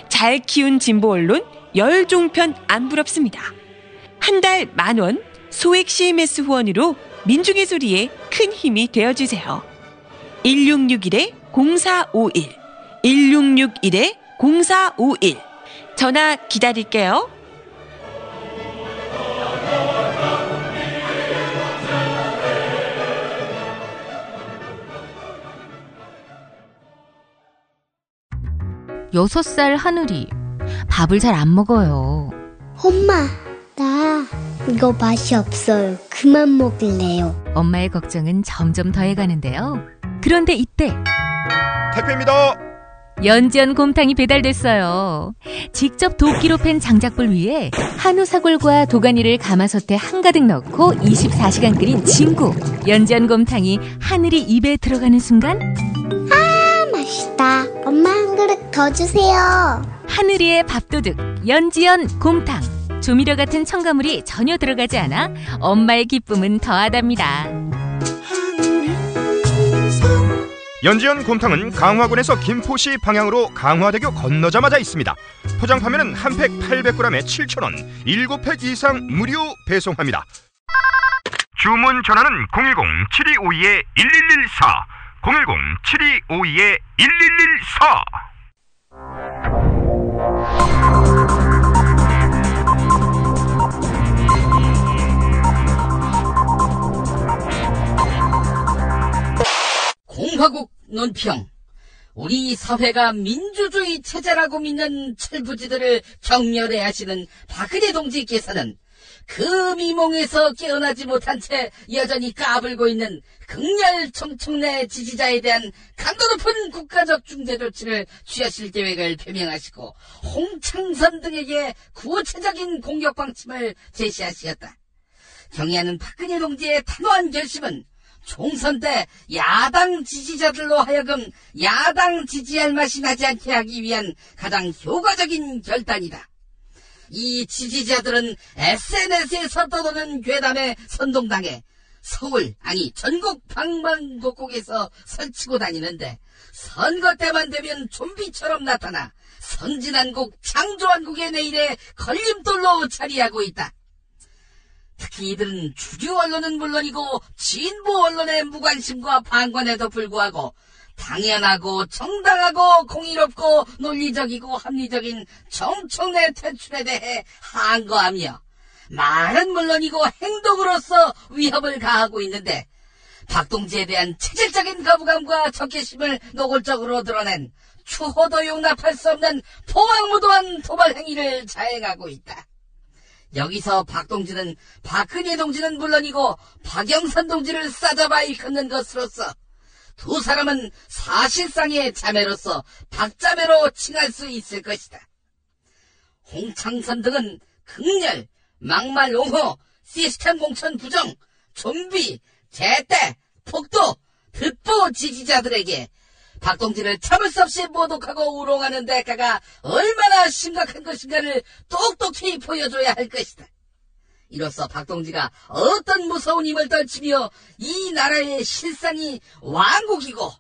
잘 키운 진보 언론 열종편 안 부럽습니다. 한 달 10,000원 소액 CMS 후원으로 민중의 소리에 큰 힘이 되어주세요. 1661-0451 1661-0451 전화 기다릴게요. 여섯 살 하늘이 밥을 잘 안 먹어요. 엄마, 나 이거 맛이 없어요. 그만 먹을래요. 엄마의 걱정은 점점 더해가는데요. 그런데 이때 택배입니다. 연지연 곰탕이 배달됐어요. 직접 도끼로 팬 장작불 위에 한우 사골과 도가니를 가마솥에 한가득 넣고 24시간 끓인 진구. 연지연 곰탕이 하늘이 입에 들어가는 순간 맛있다. 엄마 한 그릇 더 주세요. 하늘이의 밥도둑 연지연 곰탕. 조미료 같은 첨가물이 전혀 들어가지 않아 엄마의 기쁨은 더하답니다. 연지연 곰탕은 강화군에서 김포시 방향으로 강화대교 건너자마자 있습니다. 포장 판매는 한 팩 800g에 7,000원, 7팩 이상 무료 배송합니다. 주문 전화는 010-7252-1114 010-7252-1114. 공화국 논평. 우리 사회가 민주주의 체제라고 믿는 철부지들을 경멸해 하시는 박근혜 동지께서는 그 미몽에서 깨어나지 못한 채 여전히 까불고 있는 극렬 정청래 지지자에 대한 강도 높은 국가적 중재 조치를 취하실 계획을 표명하시고 홍창선 등에게 구체적인 공격 방침을 제시하시었다. 경의하는 박근혜 동지의 단호한 결심은 총선 때 야당 지지자들로 하여금 야당 지지할 맛이 나지 않게 하기 위한 가장 효과적인 결단이다. 이 지지자들은 SNS에서 떠도는 괴담에 선동당해 서울, 아니 전국 방방곡곡에서 설치고 다니는데 선거 때만 되면 좀비처럼 나타나 선진한국, 창조한국의 내일에 걸림돌로 자리하고 있다. 특히 이들은 주류 언론은 물론이고 진보 언론의 무관심과 방관에도 불구하고 당연하고 정당하고 공의롭고 논리적이고 합리적인 정청래 퇴출에 대해 항거하며 말은 물론이고 행동으로서 위협을 가하고 있는데 박동지에 대한 체질적인 거부감과 적개심을 노골적으로 드러낸 추호도 용납할 수 없는 포악무도한 도발 행위를 자행하고 있다. 여기서 박동지는 박근혜 동지는 물론이고 박영선 동지를 싸잡아 일컫는 것으로서 두 사람은 사실상의 자매로서 박자매로 칭할 수 있을 것이다. 홍창선 등은 극렬, 막말 옹호, 시스템 공천 부정, 좀비, 제때, 폭도, 듣보 지지자들에게 박동지를 참을 수 없이 모독하고 우롱하는 대가가 얼마나 심각한 것인가를 똑똑히 보여줘야 할 것이다. 이로써 박동지가 어떤 무서운 힘을 떨치며 이 나라의 실상이 왕국이고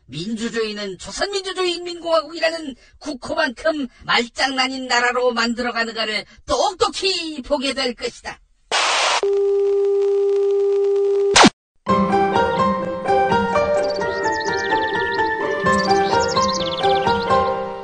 민주주의는 조선민주주의인민공화국이라는 국호만큼 말장난인 나라로 만들어가는가를 똑똑히 보게 될 것이다.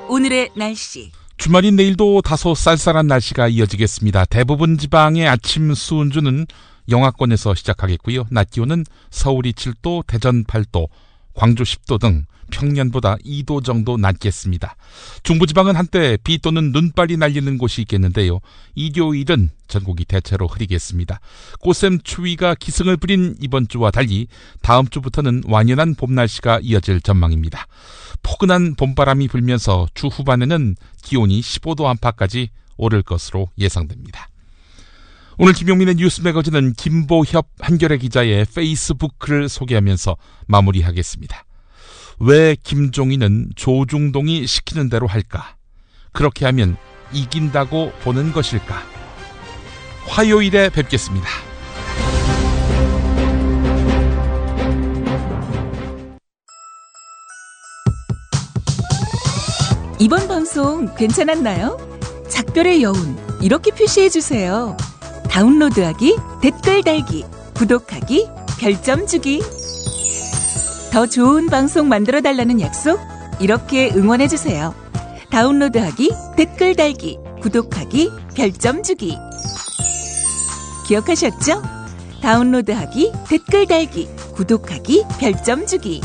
오늘의 날씨. 주말인 내일도 다소 쌀쌀한 날씨가 이어지겠습니다. 대부분 지방의 아침 수온주는 영하권에서 시작하겠고요. 낮 기온은 서울이 7도, 대전 8도, 광주 10도 등 평년보다 2도 정도 낮겠습니다. 중부지방은 한때 비 또는 눈발이 날리는 곳이 있겠는데요. 일요일은 전국이 대체로 흐리겠습니다. 꽃샘 추위가 기승을 부린 이번 주와 달리 다음 주부터는 완연한 봄 날씨가 이어질 전망입니다. 포근한 봄바람이 불면서 주 후반에는 기온이 15도 안팎까지 오를 것으로 예상됩니다. 오늘 김용민의 뉴스 매거진은 김보협 한겨레 기자의 페이스북 글을 소개하면서 마무리하겠습니다. 왜 김종인은 조중동이 시키는 대로 할까? 그렇게 하면 이긴다고 보는 것일까? 화요일에 뵙겠습니다. 이번 방송 괜찮았나요? 작별의 여운 이렇게 표시해주세요. 다운로드하기, 댓글 달기, 구독하기, 별점 주기. 더 좋은 방송 만들어달라는 약속 이렇게 응원해주세요. 다운로드하기, 댓글 달기, 구독하기, 별점 주기. 기억하셨죠? 다운로드하기, 댓글 달기, 구독하기, 별점 주기.